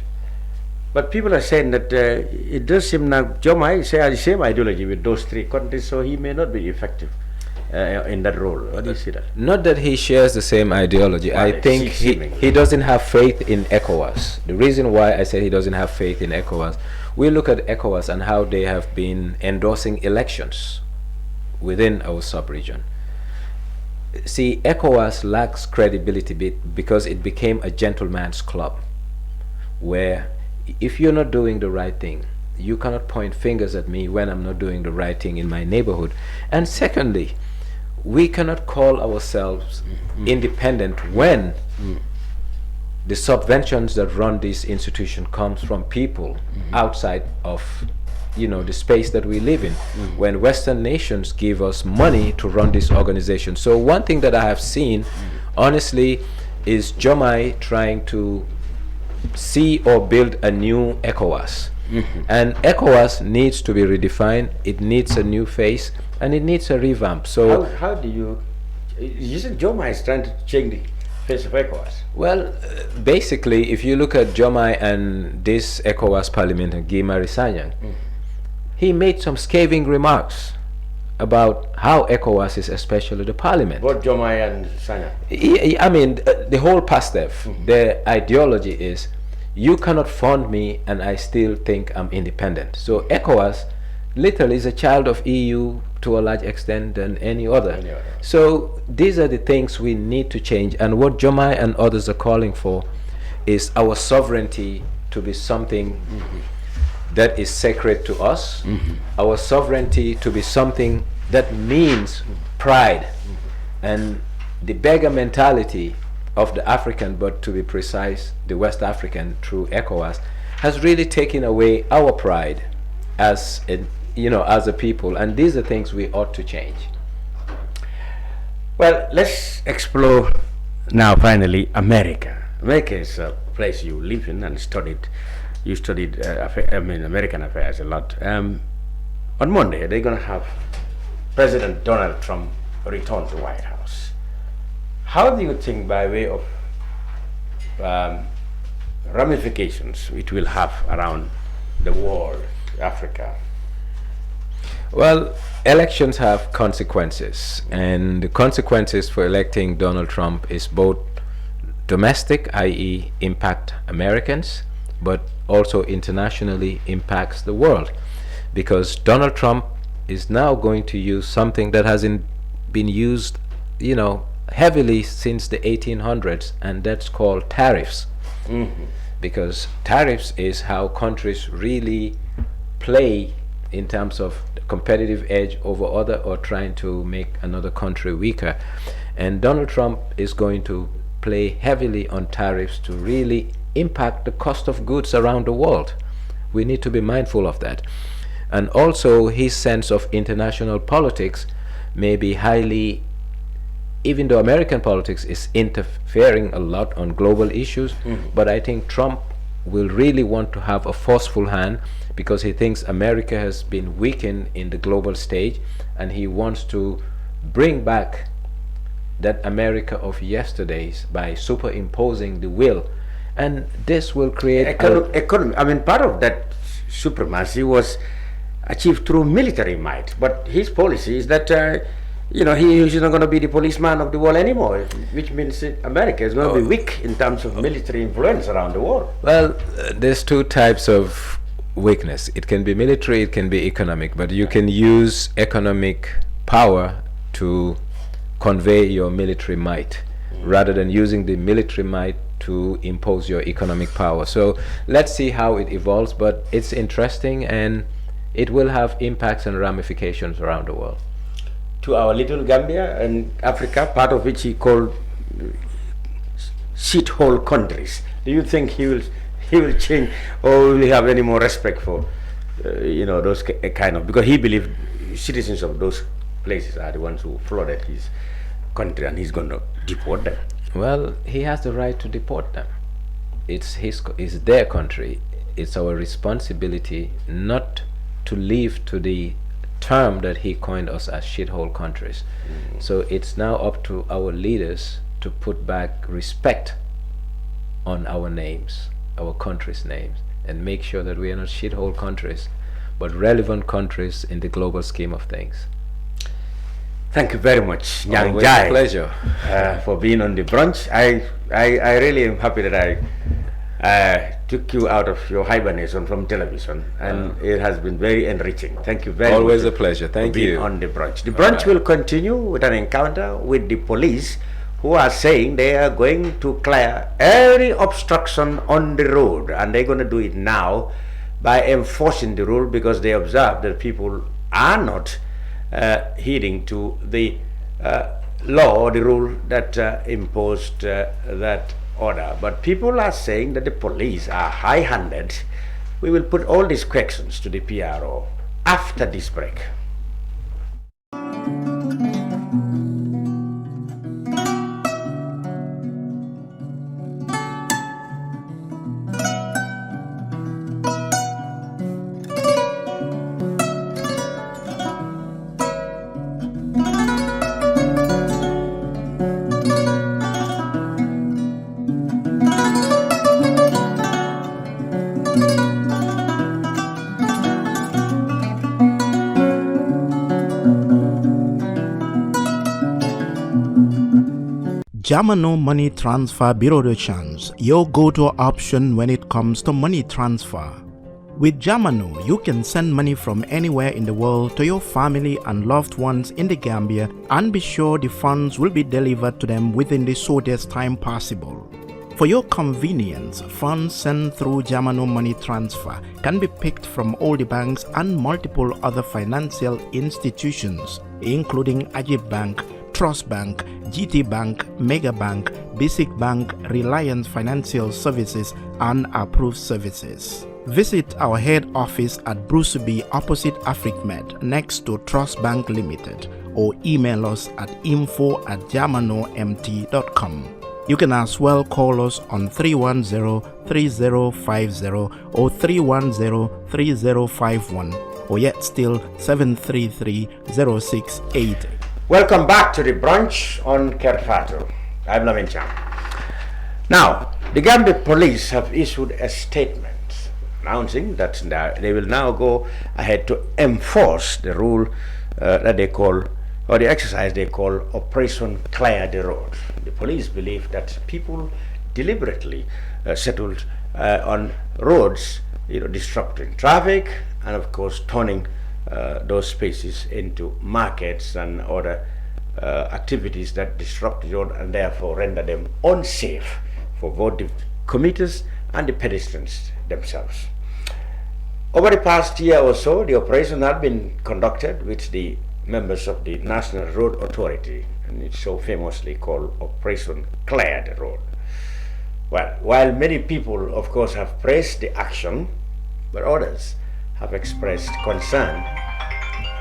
But people are saying that it does seem now Diomaye shares the same ideology with those 3 countries, so he may not be effective in that role. What do you see that? Not that he shares the same ideology. Well, I think he doesn't have faith in ECOWAS. The reason why I said he doesn't have faith in ECOWAS, we look at ECOWAS and how they have been endorsing elections within our sub-region. See, ECOWAS lacks credibility because it became a gentleman's club, where if you're not doing the right thing, you cannot point fingers at me when I'm not doing the right thing in my neighborhood. And secondly, we cannot call ourselves independent when the subventions that run this institution comes from people outside of the space that we live in, when Western nations give us money to run this organization. So one thing that I have seen, honestly, is Jomai trying to see or build a new ECOWAS. And ECOWAS needs to be redefined, it needs a new face, and it needs a revamp. So how do you said Jomai is trying to change the face of ECOWAS? Well, basically, if you look at Jomai and this ECOWAS parliament and Guy Marius Sagna, he made some scathing remarks about how ECOWAS is, especially the parliament. What Jomai and Sagna? I mean, the whole PASTEF, their ideology is, you cannot fund me and I still think I'm independent. So ECOWAS literally is a child of EU to a large extent than any other. So these are the things we need to change, and what Jomai and others are calling for is our sovereignty to be something that is sacred to us, our sovereignty to be something that means pride, and the beggar mentality of the African, but to be precise, the West African through ECOWAS, has really taken away our pride as a people, and these are things we ought to change. Well, let's explore now finally America. America is a place you live in and studied. You studied American affairs a lot. On Monday, they're going to have President Donald Trump return to White House. How do you think, by way of ramifications, it will have around the world, Africa? Well, elections have consequences, and the consequences for electing Donald Trump is both domestic, i.e. impact Americans, but also internationally impacts the world, because Donald Trump is now going to use something that hasn't been used heavily since the 1800s, and that's called tariffs. Because tariffs is how countries really play in terms of competitive edge over other, or trying to make another country weaker. And Donald Trump is going to play heavily on tariffs to really impact the cost of goods around the world. We need to be mindful of that. And also, his sense of international politics may be highly, even though American politics is interfering a lot on global issues, but I think Trump will really want to have a forceful hand, because he thinks America has been weakened in the global stage, and he wants to bring back that America of yesterdays by superimposing the will. And this will create economy. I mean, part of that supremacy was achieved through military might, but his policy is that he is not going to be the policeman of the world anymore, which means America is going to be weak in terms of military influence around the world. Well, there's two types of weakness. It can be military, it can be economic, but you can use economic power to convey your military might rather than using the military might to impose your economic power. So let's see how it evolves, but it's interesting, and it will have impacts and ramifications around the world. To our little Gambia and Africa, part of which he called shithole countries, do you think he will change, or will he have any more respect for those kind of, because he believed citizens of those places are the ones who flooded his country, and he's going to deport them? Well, he has the right to deport them. It's their country. It's our responsibility not to live to the term that he coined us as shithole countries. So it's now up to our leaders to put back respect on our names, our country's names, and make sure that we are not shithole countries, but relevant countries in the global scheme of things. Thank you very much, Nyang Always Njie, a pleasure for being on the brunch. I really am happy that I took you out of your hibernation from television, and it has been very enriching. Thank you very much. Always a pleasure. Thank you. On the brunch. The brunch will continue with an encounter with the police, who are saying they are going to clear every obstruction on the road, and they're going to do it now by enforcing the rule, because they observe that people are not heeding to the law or the rule that imposed that order. But people are saying that the police are high-handed. We will put all these questions to the PRO after this break. Jamano Money Transfer Bureau de Change, your go-to option when it comes to money transfer. With Jamano, you can send money from anywhere in the world to your family and loved ones in the Gambia, and be sure the funds will be delivered to them within the shortest time possible. For your convenience, funds sent through Jamano Money Transfer can be picked from all the banks and multiple other financial institutions, including Ajib Bank, Trust Bank, GT Bank, Mega Bank, Basic Bank, Reliance Financial Services, and Approved Services. Visit our head office at Bruceby opposite AfricMed next to Trust Bank Limited, or email us at info@jamanomt.com. You can as well call us on 310-3050 or 310-3051, or yet still 733-0680. Welcome back to the brunch on Kerfatu. I'm Lamin Chang. Now, the Gambia police have issued a statement announcing that they will now go ahead to enforce the rule that they call, or the exercise they call Operation Clear the Road. The police believe that people deliberately settled on roads, disrupting traffic, and of course turning those spaces into markets and other activities that disrupt the road and therefore render them unsafe for both the commuters and the pedestrians themselves. Over the past year or so, the operation had been conducted with the members of the National Road Authority, and it's so famously called Operation Clear the Road. Well, while many people, of course, have praised the action, but others have expressed concern.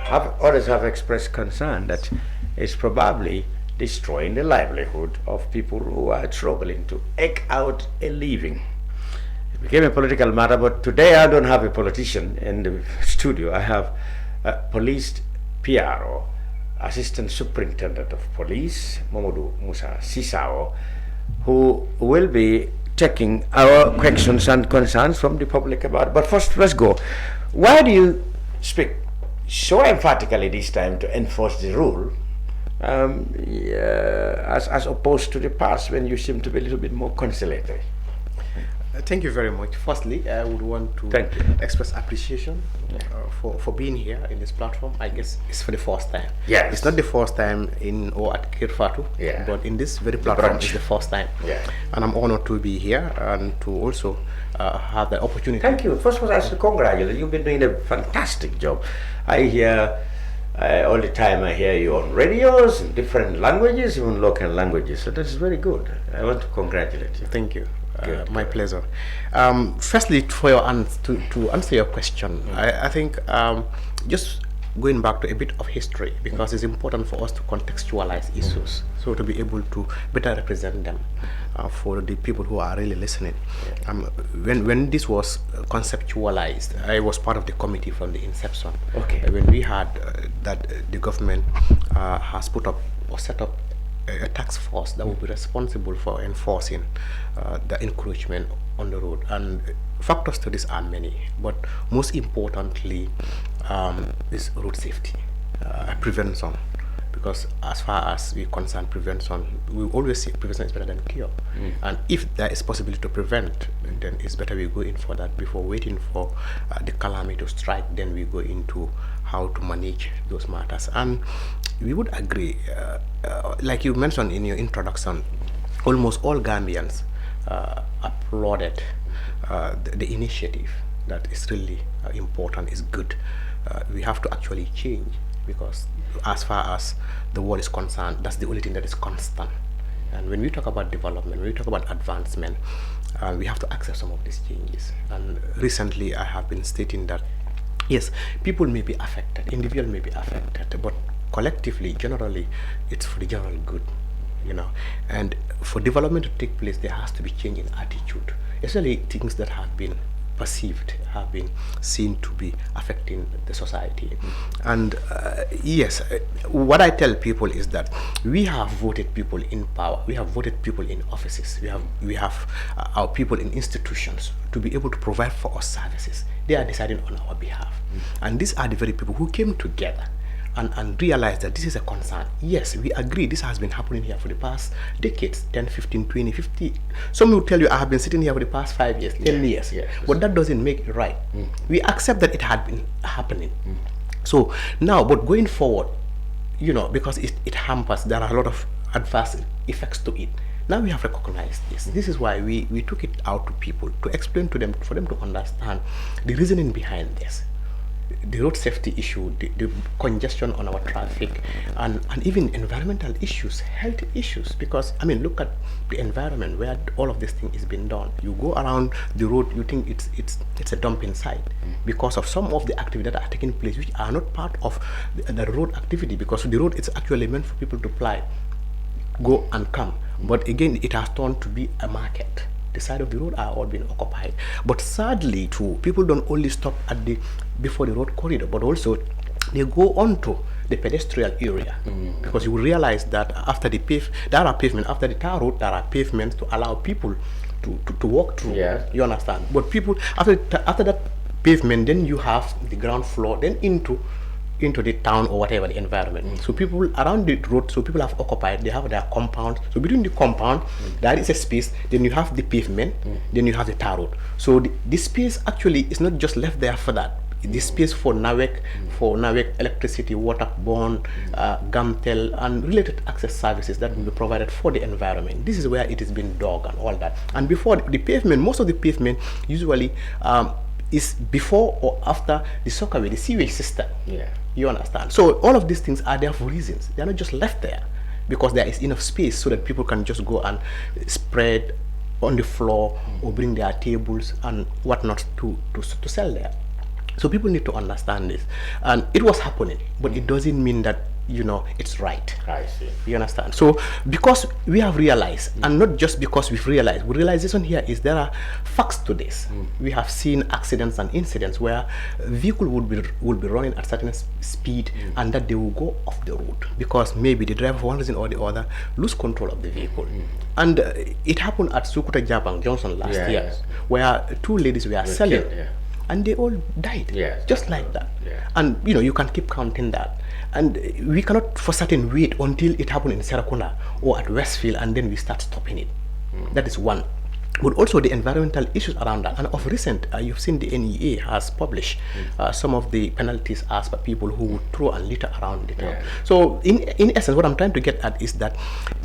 Others have expressed concern that it's probably destroying the livelihood of people who are struggling to eke out a living. It became a political matter, but today I don't have a politician in the studio. I have a police PRO, Assistant Superintendent of Police, Momodou Musa Sisawo, who will be checking our questions and concerns from the public about it. But first, let's go. Why do you speak so emphatically this time to enforce the rule, as opposed to the past when you seem to be a little bit more conciliatory? Thank you very much. Firstly, I would want to express appreciation for being here in this platform. I guess it's for the first time. Yeah, it's not the first time in or at Kirfatu, but in this very platform it's the first time. Yeah, and I'm honored to be here and to also have the opportunity. Thank you. First of all, I should congratulate you. You've been doing a fantastic job. I hear all the time. I hear you on radios in different languages, even local languages. So that's very good. I want to congratulate you. Thank you. My pleasure. Firstly, for your to answer your question, I think just going back to a bit of history, because it's important for us to contextualize issues, so to be able to better represent them for the people who are really listening. When this was conceptualized, I was part of the committee from the inception. Okay. When we had that the government has put up or set up a task force that will be responsible for enforcing the encroachment on the road, and factors to this are many, but most importantly is road safety, prevention, because as far as we concern prevention, we always say prevention is better than cure. And if there is possibility to prevent, then it's better we go in for that before waiting for the calamity to strike. Then we go into how to manage those matters. And we would agree, like you mentioned in your introduction, almost all Gambians applauded the initiative. That is really important, is good. We have to actually change, because as far as the world is concerned, that's the only thing that is constant. And when we talk about development, when we talk about advancement, we have to accept some of these changes. And recently I have been stating that yes, people may be affected, individuals may be affected, but collectively, generally, it's for the general good, you know. And for development to take place, there has to be change in attitude, especially things that have been perceived, have been seen to be affecting the society. And yes, what I tell people is that we have voted people in power, we have voted people in offices, we have our people in institutions to be able to provide for us services. They are deciding on our behalf. And these are the very people who came together and realize that this is a concern. Yes, we agree this has been happening here for the past decades, 10, 15, 20, 50. Some will tell you I have been sitting here for the past 5 years, 10 years. But that doesn't make it right. We accept that it had been happening. So now, but going forward, you know, because it hampers, there are a lot of adverse effects to it. Now we have recognized this. This is why we took it out to people, to explain to them, for them to understand the reasoning behind this. The road safety issue, the congestion on our traffic, and even environmental issues, health issues. Because I mean, look at the environment where all of this thing is being done. You go around the road, you think it's a dumping site because of some of the activities that are taking place, which are not part of the road activity. Because the road is actually meant for people to ply, go and come. But again, it has turned to be a market. The side of the road are all being occupied. But sadly too, people don't only stop at the before the road corridor, but also they go on to the pedestrian area, because you will realize that after the there are pavement, after the tar road, there are pavements to allow people to walk through. You understand? But people after that pavement, then you have the ground floor, then into the town or whatever the environment. So people around the road, so people have occupied, they have their compound. So between the compound, there is a space, then you have the pavement, then you have the tar road. So the space actually is not just left there for that. This space for NAWEC electricity, waterborne, GAMTEL, and related access services that will be provided for the environment. This is where it is being dug and all that. And before the pavement, most of the pavement usually is before or after the soccerway, the sewage system. You understand? So all of these things are there for reasons. They are not just left there because there is enough space so that people can just go and spread on the floor or bring their tables and whatnot to sell there. So people need to understand this. And it was happening, but it doesn't mean that, you know, it's right. I see. You understand? So because we have realized, and not just because we've realized, realization here is there are facts to this. We have seen accidents and incidents where a vehicle would be running at certain speed and that they will go off the road because maybe the driver, for one reason or the other, lose control of the vehicle. And it happened at Sukuta Jabang Johnson last year, where two ladies were selling and they all died, just like that. And you know, you can keep counting that. And we cannot for certain wait until it happened in Serakunda or at Westfield and then we start stopping it. That is one. But also the environmental issues around that. And of recent, you've seen the NEA has published some of the penalties asked by people who would throw and litter around the town. So in essence, what I'm trying to get at is that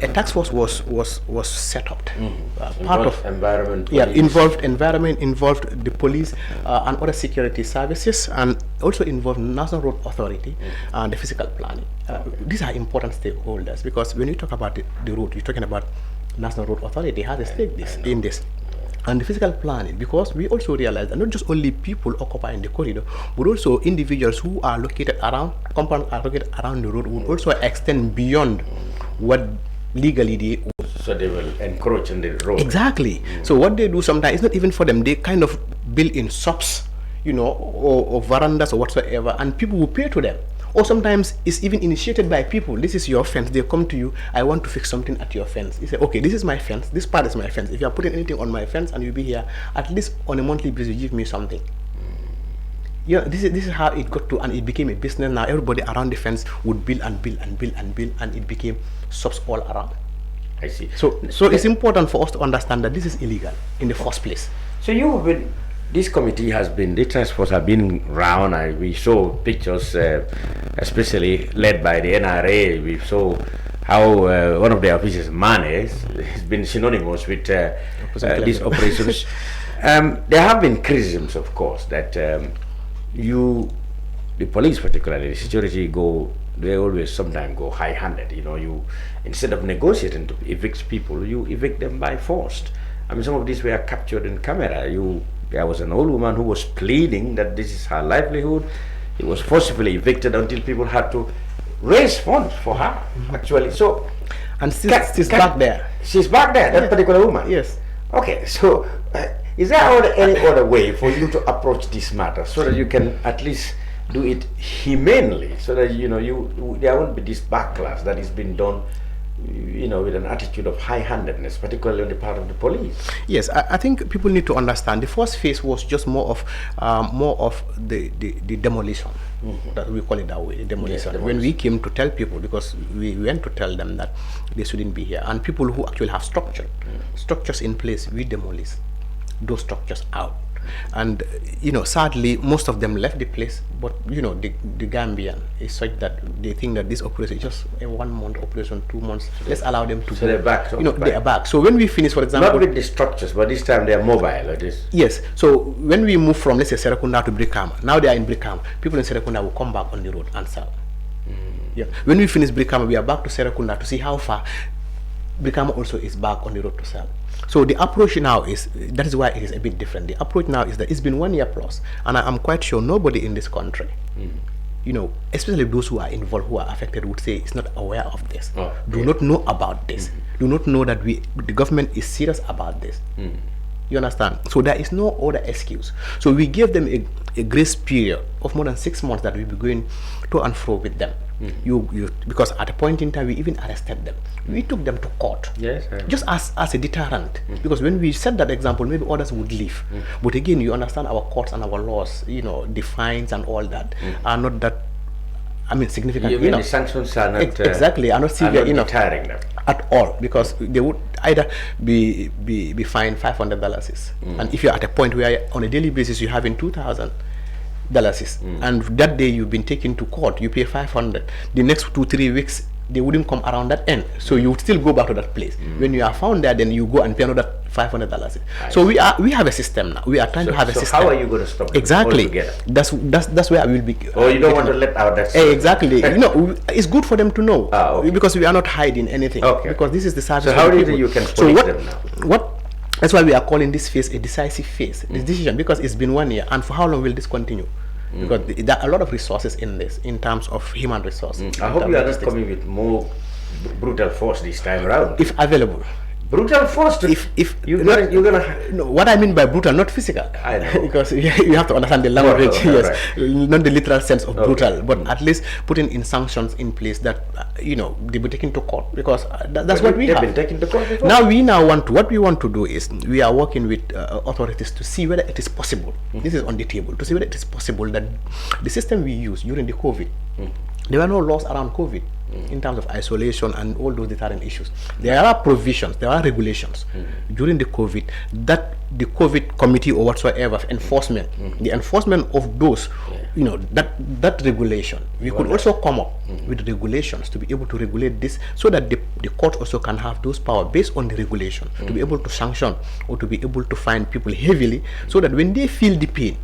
a task force was set up. Part of environment. Involved environment, involved the police and other security services, and also involved National Road Authority and the physical planning. These are important stakeholders because when you talk about the road, you're talking about National Road Authority has a stake in this, and the physical planning, because we also realize that not just only people occupying the corridor, but also individuals who are located around compound are located around the road would also extend beyond what legally they own. So they will encroach on the road. Exactly. So what they do sometimes is not even for them. They kind of build in shops, you know, or verandas or whatsoever, and people will pay to them. Or sometimes it's even initiated by people. This is your fence. They come to you. I want to fix something at your fence. You say, okay, this is my fence. This part is my fence. If you are putting anything on my fence and you'll be here, at least on a monthly basis, you give me something. Yeah, this is how it got to, and it became a business. Now everybody around the fence would build and build and build and build, and it became shops all around. I see. So it's important for us to understand that this is illegal in the first place. So you've been, this committee has been, the task force have been round. We saw pictures, especially led by the NRA. We saw how one of their officers, Mane, has been synonymous with these operations. There have been criticisms, of course, that the police particularly, the security they always sometimes go high-handed. You know, you, instead of negotiating to evict people, you evict them by force. I mean, some of these were captured in camera. There was an old woman who was pleading that this is her livelihood. He was forcibly evicted until people had to raise funds for her, actually. So, and she's back there. She's back there, that particular woman? Yes. Okay, so is there any other way for you to approach this matter so that you can at least do it humanely, so that there won't be this backlash that is being done, with an attitude of high-handedness, particularly on the part of the police? Yes, I think people need to understand the first phase was just more of the demolition. That we call it that way, the demolition. Yes, when we came to tell people, because we went to tell them that they shouldn't be here, and people who actually have structures in place, we demolish those structures out. And sadly, most of them left the place. But the Gambian is such that they think that this operation is just a 1 month operation, 2 months. Let's allow them to go. So they're back. They are back. So when we finish, for example, not with the structures, but this time they are mobile. Like this. Yes. So when we move from, let's say, Serekunda to Brikama, now they are in Brikama. People in Serekunda will come back on the road and sell. Yeah. When we finish Brikama, we are back to Serekunda to see how far. Brikama also is back on the road to sell. So the approach now that is why it is a bit different. The approach now is that it's been 1 year plus, and I'm quite sure nobody in this country, especially those who are involved, who are affected, would say it's not aware of this, do not know about this, do not know that the government is serious about this. You understand? So there is no other excuse. So we gave them a grace period of more than 6 months that we'll be going to and fro with them. Because at a point in time we even arrested them. We took them to court. Yes, just as a deterrent. Because when we set that example, maybe others would leave. But again, you understand our courts and our laws, the fines and all that are not that, significant. You mean the sanctions are not exactly, are not severe enough deterring them at all, because they would either be fined $500, and if you're at a point where on a daily basis you're having $2,000, and that day you've been taken to court, you pay $500. The next 2-3 weeks they wouldn't come around that end, so you would still go back to that place. When you are found there, then you go and pay another $500. So we have a system now. We are trying to have a system. How are you going to stop it exactly altogether? That's where I will be. Oh, you don't want to let out that exactly. It's good for them to know, because we are not hiding anything. Because this is the service. So how do you think you can police them now? That's why we are calling this phase a decisive phase, this decision, because it's been 1 year, and for how long will this continue? Because there are a lot of resources in this, in terms of human resources. I hope you are not coming with more brutal force this time around. If available. Brutal force? You're gonna what I mean by brutal, not physical. I know. Because you have to understand the language, not the literal sense of brutal, but at least putting in sanctions in place that, they be taken to court, because that's what we have. Been taken to court before? Now what we want to do is, we are working with authorities to see whether it is possible. This is on the table, to see whether it is possible that the system we used during the COVID, there were no laws around COVID in terms of isolation and all those deterrent issues. There are provisions, there are regulations during the COVID that the COVID committee or whatsoever enforcement, the enforcement of those, that regulation. We could also come up with regulations to be able to regulate this, so that the court also can have those power based on the regulation to be able to sanction or to be able to fine people heavily, so that when they feel the pain,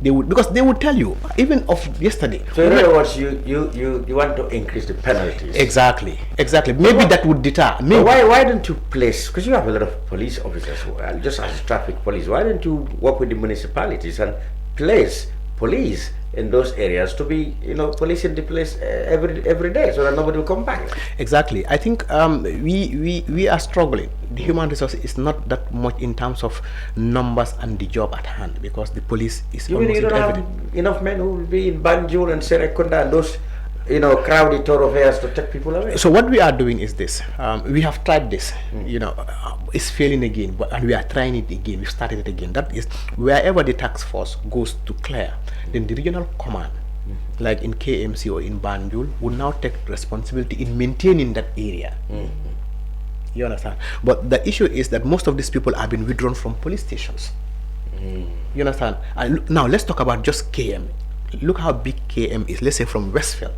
they would, because they would tell you, even of yesterday. So in other words, you want to increase the penalties. Exactly. Maybe that would deter. Maybe. Why don't you place, because you have a lot of police officers, just as traffic police, why don't you work with the municipalities and place police in those areas to be, policing the place every day, so that nobody will come back? Exactly. I think we are struggling. The human resource is not that much in terms of numbers and the job at hand, because the police is you don't have enough men who will be in Banjul and Serekunda and those crowded thoroughfares to take people away. So what we are doing is this. We have tried this. It's failing again, and we are trying it again. We started it again. That is, wherever the task force goes to clear, then the regional command, like in KMC or in Banjul, would now take responsibility in maintaining that area. You understand? But the issue is that most of these people have been withdrawn from police stations. You understand? Now let's talk about just KM. Look how big KM is. Let's say from Westfield.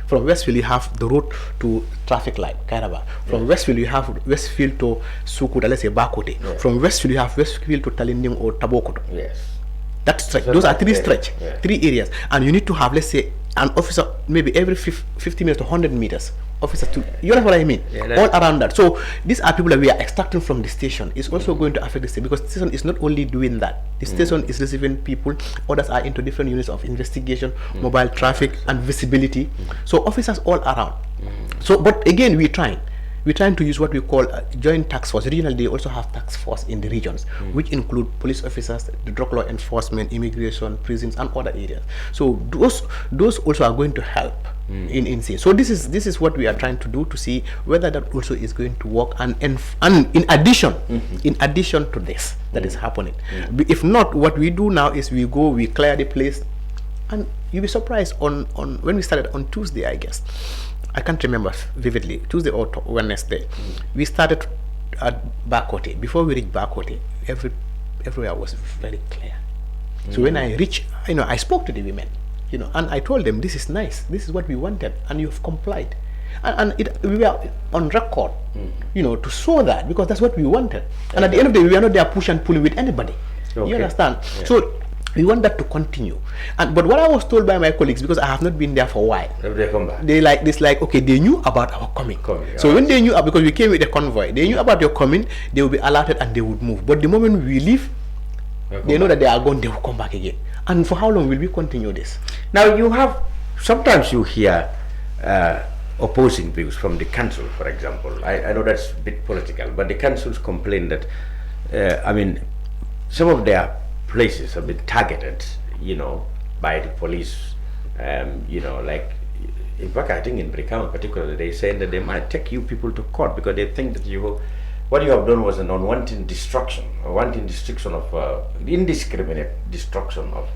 From Westfield you have the road to traffic light, Kairaba. From Westfield you have Westfield to Sukuta, let's say Bakote. From Westfield you have Westfield to Talinding or Tabokoto. That stretch. Those are three stretch, 3 areas. And you need to have, let's say, an officer maybe every 50 meters to 100 meters. Officers to, you know what I mean? All around that. So these are people that we are extracting from the station. It's also going to affect the station, because the station is not only doing that. The station is receiving people. Others are into different units of investigation, mobile traffic, and visibility. So officers all around. So, but again, we're trying to use what we call a joint task force. Regionally, they also have task force in the regions, which include police officers, the drug law enforcement, immigration, prisons, and other areas. So those also are going to help in seeing. So this is what we are trying to do, to see whether that also is going to work. And in addition to this that is happening, if not, what we do now is we clear the place, and you'll be surprised on when we started on Tuesday, I guess. I can't remember vividly, Tuesday or Wednesday. We started at Bakote. Before we reached Bakote, everywhere was very clear. So when I reached, I spoke to the women, and I told them, this is nice, this is what we wanted, and you've complied. And we were on record, to show that, because that's what we wanted. And at the end of the day, we are not there push and pull with anybody. You understand? So we want that to continue. But what I was told by my colleagues, because I have not been there for a while, they come back. They like this, okay, they knew about our coming. So when they knew, because we came with a convoy, they knew about your coming, they will be alerted and they would move. But the moment we leave, they know that they are gone, they will come back again. And for how long will we continue this? Now sometimes you hear opposing views from the council, for example. I know that's a bit political, but the councils complain that, some of their places have been targeted, by the police, like, in fact, I think in Brikama particularly, they saying that they might take you people to court because they think that what you have done was an unwanted destruction, of indiscriminate destruction of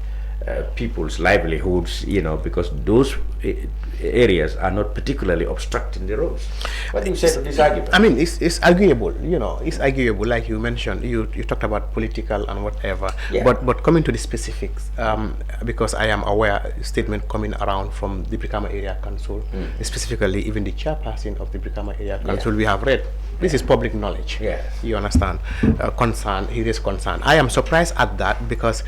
people's livelihoods, because those areas are not particularly obstructing the roads. What do you say to this argument? It's arguable, it's arguable, like you mentioned, you talked about political and whatever, but coming to the specifics, because I am aware statement coming around from the Brikama Area Council, specifically even the chairperson of the Brikama Area Council, we have read. This is public knowledge. You understand? Concern, he is concerned. I am surprised at that, because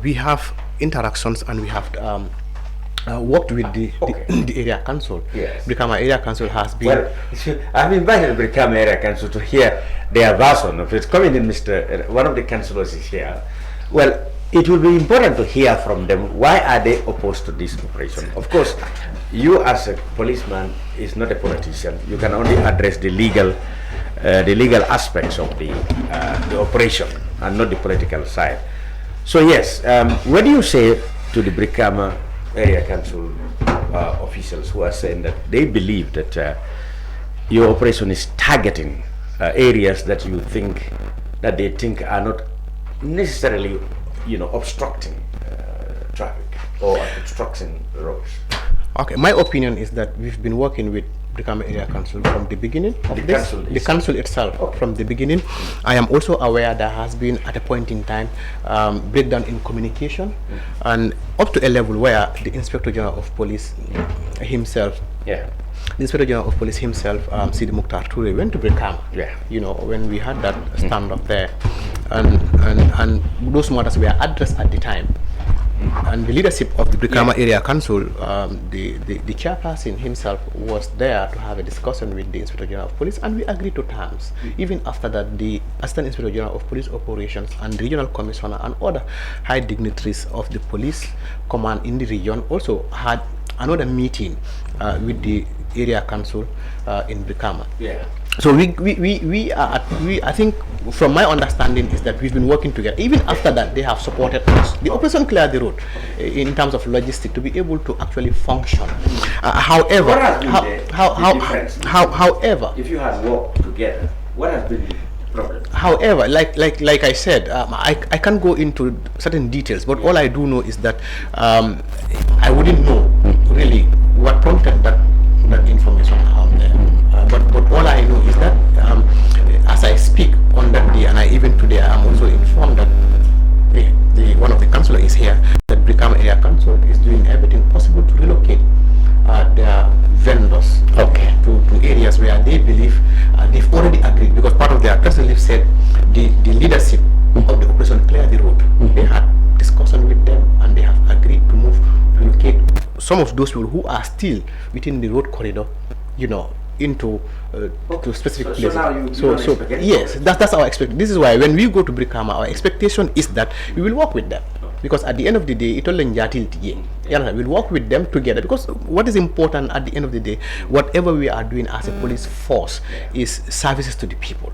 we have interactions and we have worked with the area council. Brikama Area Council has been. Well, I've invited Brikama Area Council to hear their version of it. Coming in, one of the councillors is here. Well, it will be important to hear from them. Why are they opposed to this operation? Of course, you as a policeman is not a politician. You can only address the legal aspects of the operation and not the political side. So yes, what do you say to the Brikama Area Council officials who are saying that they believe that your operation is targeting areas that they think are not necessarily, obstructing traffic or obstructing roads? Okay, my opinion is that we've been working with Brikama Area Council from the beginning of the council itself, from the beginning. I am also aware there has been, at a point in time, breakdown in communication, and up to a level where the Inspector General of Police himself, the Inspector General of Police himself, Sidi Mukhtar Toure, went to Brikama. When we had that stand up there, and those matters were addressed at the time. And the leadership of the Brikama Area Council, the chairperson himself was there to have a discussion with the Inspector General of Police, and we agreed to terms. Even after that, the Assistant Inspector General of Police Operations and the Regional Commissioner and other high dignitaries of the police command in the region also had another meeting with the Area Council in Brikama. So I think from my understanding is that we've been working together. Even after that, they have supported us. The operation cleared the road in terms of logistics to be able to actually function. However, however, if you had worked together, what has been the problem? However, like I said, I can't go into certain details, but all I do know is that I wouldn't know really what prompted that information out there. But all I know is that as I speak on that day, and even today, I am also informed that one of the councillors is here, that Brikama Area Council is doing everything possible to relocate their vendors to areas where they believe they've already agreed, because part of their press release said the leadership of the operation Clear the Road, they had discussion with them and they have agreed to relocate some of those people who are still within the road corridor, into to specific places. So yes, that's our expectation. This is why when we go to Brikama, our expectation is that we will work with them, because at the end of the day, we'll work with them together, because what is important at the end of the day, whatever we are doing as a police force is services to the people.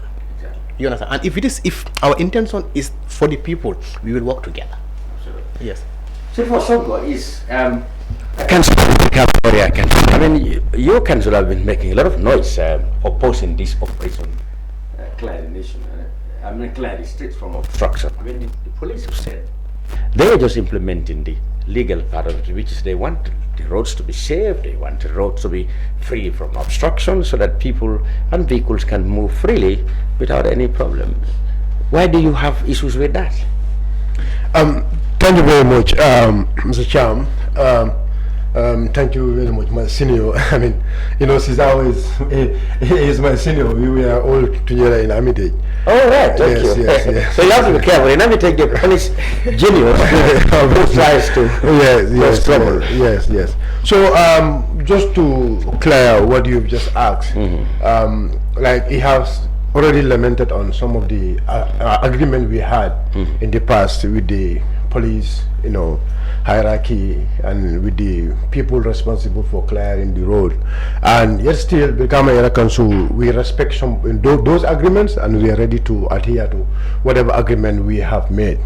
You understand? And if our intention is for the people, we will work together. Absolutely. Yes. So for Sonko is council area council. I mean, your council have been making a lot of noise opposing this operation, clearing the streets from obstruction. I mean, the police have said they were just implementing the legal part of it, which is they want the roads to be safe, they want the roads to be free from obstruction so that people and vehicles can move freely without any problem. Why do you have issues with that? Thank you very much, Mr. Cham. Thank you very much, my senior. I mean, Sisawo is my senior. We were all together in Armitage. Oh, right, thank you. Yes. So you have to be careful. In Armitage, they punish juniors who tries to cause trouble. Yes. So, just to clear what you've just asked, like he has already lamented on some of the agreement we had in the past with the police, hierarchy, and with the people responsible for clearing the road. And yet still, Brikama Area Council, we respect those agreements, and we are ready to adhere to whatever agreement we have made.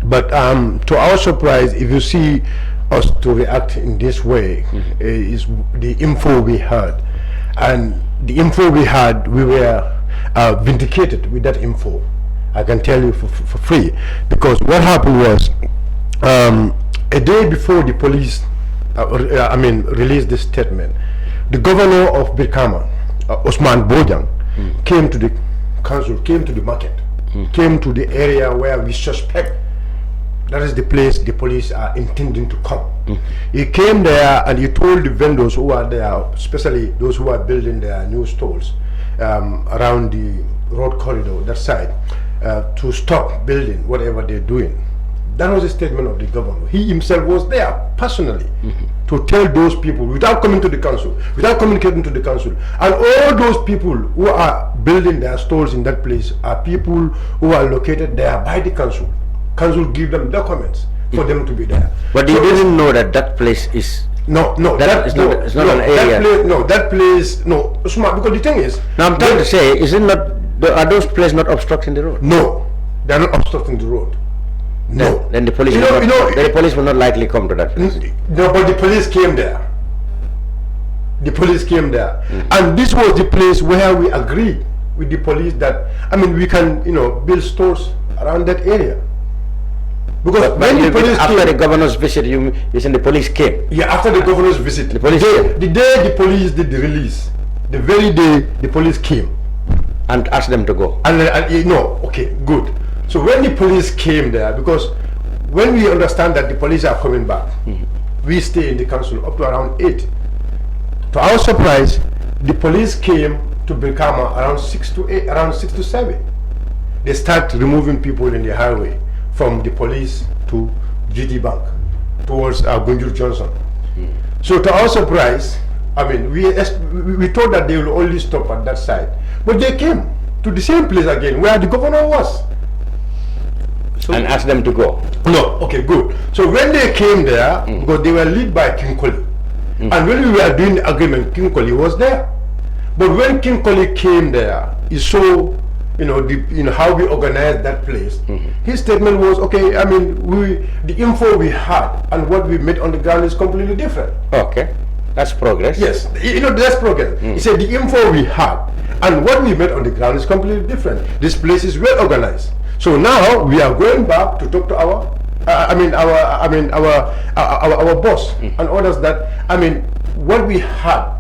But to our surprise, if you see us to react in this way, is the info we had. And the info we had, we were vindicated with that info. I can tell you for free, because what happened was a day before the police released this statement, the governor of Brikama, Osman Bojang, came to the council, came to the market, came to the area where we suspect that is the place the police are intending to come. He came there and he told the vendors who are there, especially those who are building their new stalls around the road corridor, that side, to stop building whatever they're doing. That was a statement of the governor. He himself was there personally to tell those people, without coming to the council, without communicating to the council. And all those people who are building their stalls in that place are people who are located there by the council. Council give them documents for them to be there. But you didn't know that place is... No, it's not an area. That place, smart, because the thing is... Now I'm trying to say, are those places not obstructing the road? No, they are not obstructing the road. No. Then the police the police will not likely come to that place. No, but the police came there. The police came there. And this was the place where we agreed with the police that, we can, build stores around that area. Because when the police after the governor's visit, you said the police came? Yeah, after the governor's visit. The police came? The day the police did the release, the very day the police came. And asked them to go? Okay, good. So when the police came there, because when we understand that the police are coming back, we stay in the council up to around 8. To our surprise, the police came to Brikama around 6 to 7. They start removing people in the highway from the police to GT Bank towards Gunjur Johnson. So to our surprise, we thought that they will only stop at that side, but they came to the same place again where the governor was. So and asked them to go? No, okay, good. So when they came there, because they were led by King Koli, and when we were doing the agreement, King Koli was there. But when King Koli came there, he saw, how we organized that place. His statement was, okay, I mean, the info we had and what we met on the ground is completely different. Okay, that's progress. Yes, that's progress. He said the info we had and what we met on the ground is completely different. This place is well organized. So now we are going back to talk to our boss and others that, what we had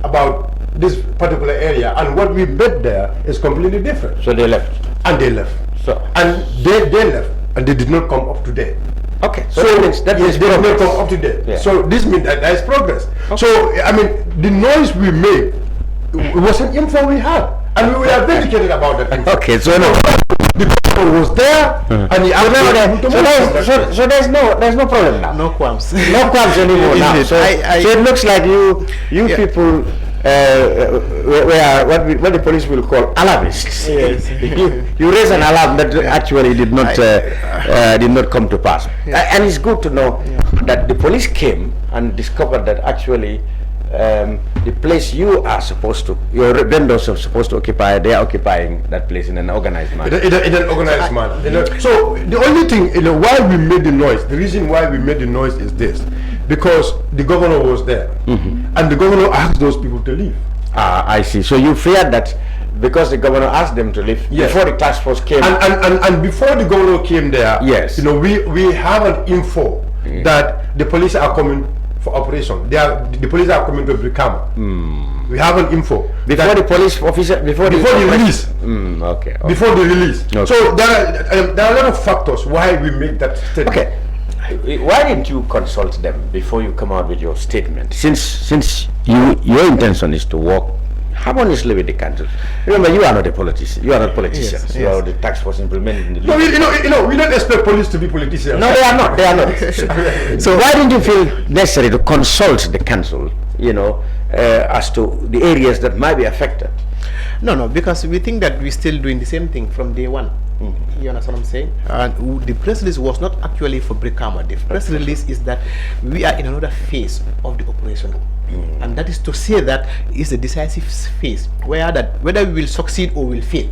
about this particular area and what we met there is completely different. So they left. And they left. So and they left and they did not come up to date. Okay. So that means they did not come up to date. Yeah. So this means that there is progress. Okay. So the noise we made, it was an info we had, and we were vindicated about that info. Okay. So no. The people was there, and he so there's no problem now. No qualms. No qualms anymore now. So it looks like you people what the police will call alarmists. Yes. you raise an alarm that actually did not come to pass. And it's good to know that the police came and discovered that actually the place your vendors are supposed to occupy, they are occupying that place in an organized manner. In an organized manner. So the only thing, why we made the noise, the reason why we made the noise is this. Because the governor was there, and the governor asked those people to leave. I see. So you feared that because the governor asked them to leave before the task force came. And before the governor came there, yes, we have an info that the police are coming for operation. The police are coming to Brikama. We have an info before the police officer before the release. Okay. Before the release. Okay. So there are a lot of factors why we make that statement. Okay. Why didn't you consult them before you come out with your statement? Since your intention is to work harmoniously with the country. Remember, you are not a politician. You are not politicians. Yes, you are the task force implementing the No, we don't expect police to be politicians. No, they are not. They are not. So why didn't you feel necessary to consult the council, as to the areas that might be affected? No, because we think that we're still doing the same thing from day one. You understand what I'm saying? And the press release was not actually for Brikama. The press release is that we are in another phase of the operation. And that is to say that it's a decisive phase whether we will succeed or will fail.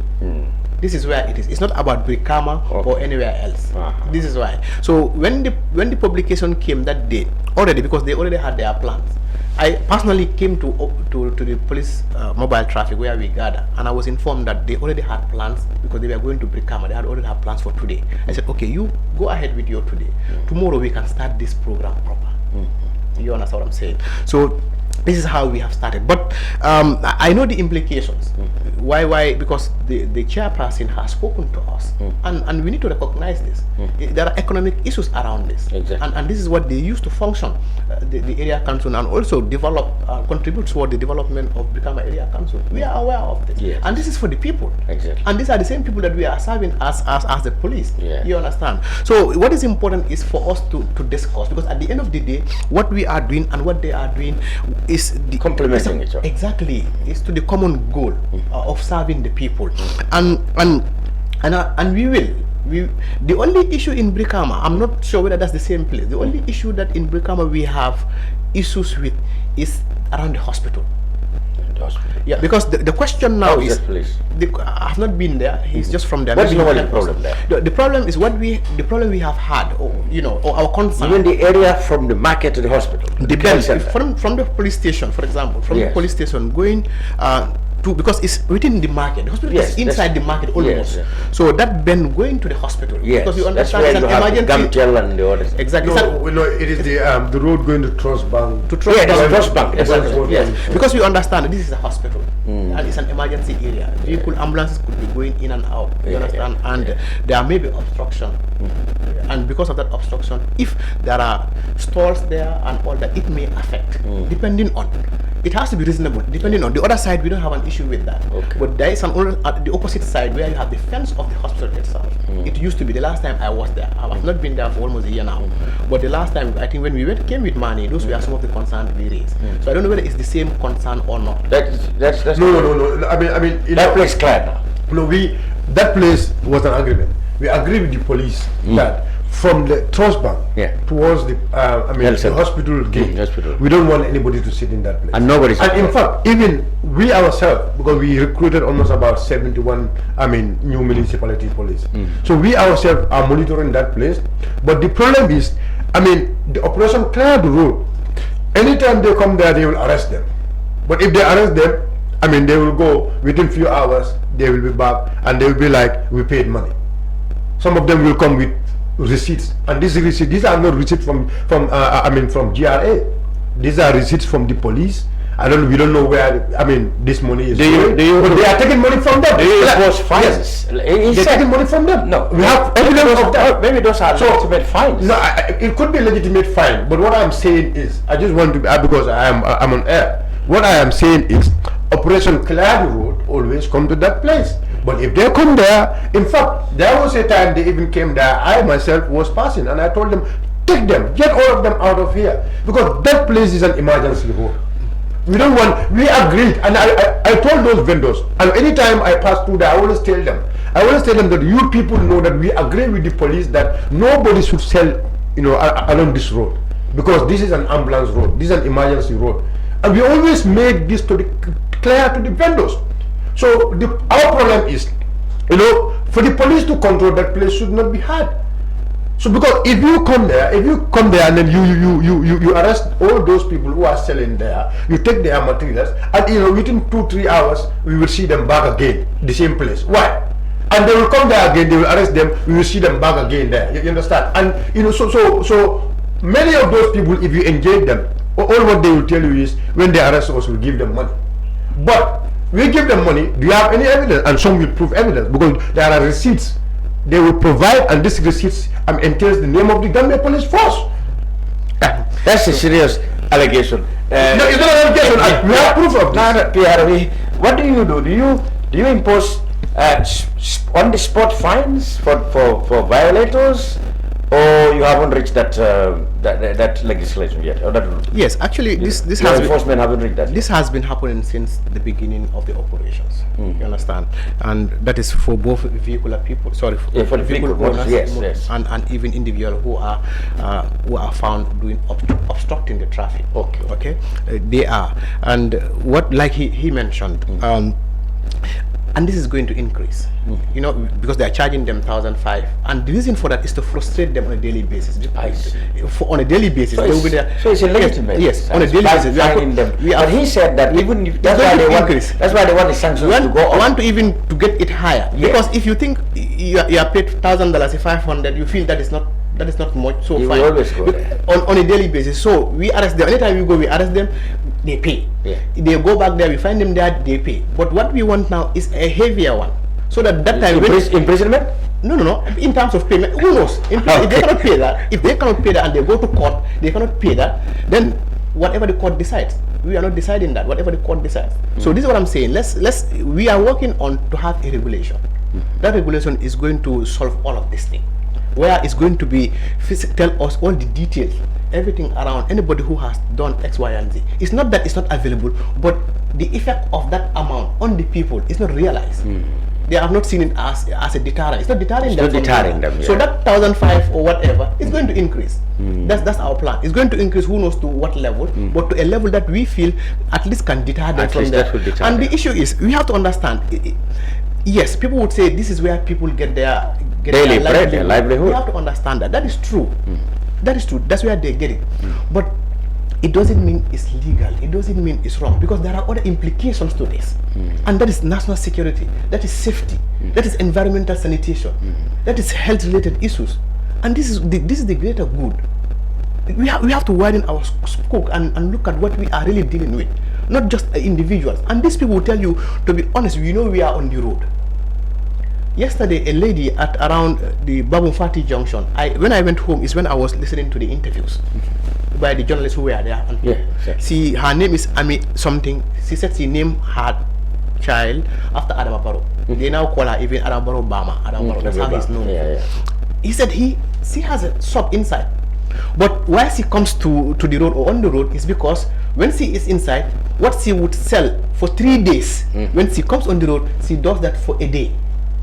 This is where it is. It's not about Brikama or anywhere else. This is why. So when the publication came that day, already, because they already had their plans, I personally came to the police mobile traffic where we gather, and I was informed that they already had plans because they were going to Brikama. They had already had plans for today. I said, okay, you go ahead with your today. Tomorrow we can start this program proper. You understand what I'm saying? So this is how we have started. But I know the implications. Why? Because the chairperson has spoken to us, and we need to recognize this. There are economic issues around this, and this is what they use to function the area council, and also develop contribute toward the development of Brikama area council. We are aware of this, and this is for the people. And these are the same people that we are serving as the police. You understand? So what is important is for us to discuss, because at the end of the day, what we are doing and what they are doing is complementing each other. Exactly, is to the common goal of serving the people, and we will. The only issue in Brikama, I'm not sure whether that's the same place. The only issue that in Brikama we have issues with is around the hospital. Yeah, because the question now is, I have not been there. He's just from there. What's the problem there? The problem is the problem we have had, or our concern. Even the area from the market to the hospital. Depends. From the police station, for example, from the police station going because it's within the market. The hospital is inside the market almost. So that then going to the hospital. Because you understand it's an emergency. And the others. Exactly. No, it is the road going to Trust Bank. Trust Bank. Because you understand this is a hospital and it's an emergency area. Ambulances could be going in and out. You understand? And there may be obstruction. And because of that obstruction, if there are stalls there and all that, it may affect. Depending on. It has to be reasonable. Depending on the other side, we don't have an issue with that. But there is the opposite side where you have the fence of the hospital itself. It used to be the last time I was there. I have not been there for almost a year now. But the last time, I think when we came with money, those were some of the concerns we raised. So I don't know whether it's the same concern or not. No. I mean, that place clear now. No, that place was an agreement. We agreed with the police that from the trust bank towards the the hospital gate. We don't want anybody to sit in that place. And nobody's. And in fact, even we ourselves, because we recruited almost about 71, new municipality police. So we ourselves are monitoring that place. But the problem is, the operation clear the road. Anytime they come there, they will arrest them. But if they arrest them, they will go within few hours. They will be back, and they will be like, we paid money. Some of them will come with receipts, and these are not receipts from GRA. These are receipts from the police. We don't know where this money is going. But they are taking money from them. Do you impose fines? Yes. They're taking money from them. No, we have evidence of that. Maybe those are legitimate fines. No, it could be legitimate fine. But what I'm saying is, I just want to because I'm on air. What I am saying is, Operation Clear the Road always come to that place. But if they come there, in fact, there was a time they even came there. I myself was passing, and I told them, take them, get all of them out of here, because that place is an emergency road. We don't want. We agreed, and I told those vendors, and anytime I pass through there, I always tell them that you people know that we agree with the police that nobody should sell, along this road, because this is an ambulance road, this is an emergency road, and we always make this clear to the vendors. So our problem is, for the police to control that place should not be hard. So because if you come there and then you arrest all those people who are selling there, you take their materials, and within 2-3 hours we will see them back again, the same place. Why? And they will come there again, they will arrest them, we will see them back again there. You understand? And so many of those people, if you engage them, all what they will tell you is, when they arrest us, we'll give them money. But we give them money, do you have any evidence? And some will prove evidence, because there are receipts they will provide, and this receipts entails the name of the Gambia Police Force. That's a serious allegation. No, it's not an allegation. We have proof of this. What do you do? Do you impose on-the-spot fines for violators, or you haven't reached that legislation yet? Or that, yes, actually, this has enforcement haven't reached that. This has been happening since the beginning of the operations. You understand, and that is for both vehicular people. Sorry, for the vehicle owners, yes. And even individuals who are found doing obstructing the traffic. Okay, they are, and what like he mentioned. And this is going to increase, because they are charging them 1,500, and the reason for that is to frustrate them on a daily basis. On a daily basis, so they will be there. So it's illegitimate. Yes, on a daily basis. But he said that even if that's why they want the sanctions to go up. Want to even to get it higher, because if you think you are paid $1,000, 500, you feel that is not much. So you fine. will always go there. On a daily basis. So we arrest them. Anytime we go, we arrest them. They pay. They go back there. We find them there. They pay. But what we want now is a heavier one, so that time imprisonment. No. In terms of payment, who knows? If they cannot pay that, and they go to court, they cannot pay that. Then whatever the court decides, we are not deciding that. Whatever the court decides. So this is what I'm saying. We are working on to have a regulation. That regulation is going to solve all of this thing, where it's going to be tell us all the details, everything around anybody who has done X, Y, and Z. It's not that it's not available, but the effect of that amount on the people is not realized. They have not seen it as a deterrent. It's not deterring them. So that 1,500 or whatever is going to increase. That's our plan. It's going to increase, who knows to what level, but to a level that we feel at least can deter them from there. And the issue is, we have to understand. Yes, people would say this is where people get their daily bread, their livelihood. You have to understand that. That is true. That is true. That's where they get it. But it doesn't mean it's legal. It doesn't mean it's wrong, because there are other implications to this. And that is national security. That is safety. That is environmental sanitation. That is health-related issues. And this is the greater good. We have to widen our scope and look at what we are really dealing with, not just individuals. And these people will tell you, to be honest, we know we are on the road. Yesterday, a lady at around the Babun Fati Junction, when I went home is when I was listening to the interviews by the journalists who were there. And her name is Ami something. She said she named her child after Adama Barrow. They now call her even Adama Barrow Bama. Adama Barrow, that's how he's known. He said she has a shop inside. But why she comes to the road or on the road is because when she is inside, what she would sell for 3 days, when she comes on the road, she does that for a day.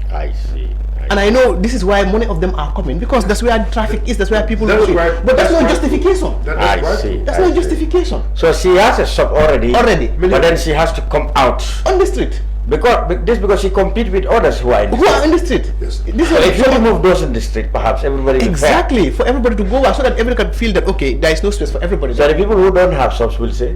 I see. And I know this is why many of them are coming, because that's where traffic is, that's where people go. But that's no justification. I see. That's no justification. So she has a shop already. But then she has to come out on the street. Because she competes with others who are in the street. Yes. So if you remove those in the street, perhaps everybody exactly for everybody to go out, so that everybody can feel that okay, there is no space for everybody. So the people who don't have shops will say.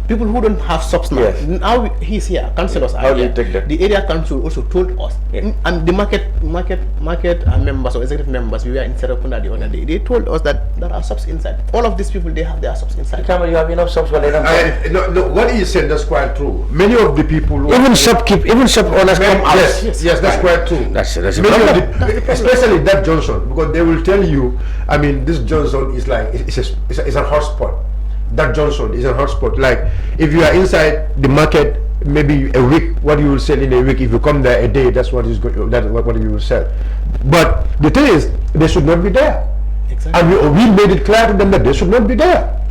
People who don't have shops now. Yes. Now he's here. Councillors are How here. do you take that? The area council also told us, and the market members or executive members, we were in Serakunda the other day. They told us that there are shops inside. All of these people, they have their shops inside. You have enough shops, but they don't. No, what he said, that's quite true. Many of the people, even shop owners come out. Yes, that's quite true. That's especially that Johnson, because they will tell you. I mean, this Johnson is like it's a hotspot. That Johnson is a hotspot. Like if you are inside the market, maybe a week, what you will sell in a week. If you come there a day, that's what is that's what you will sell. But the thing is, they should not be there. Exactly. And we made it clear to them that they should not be there.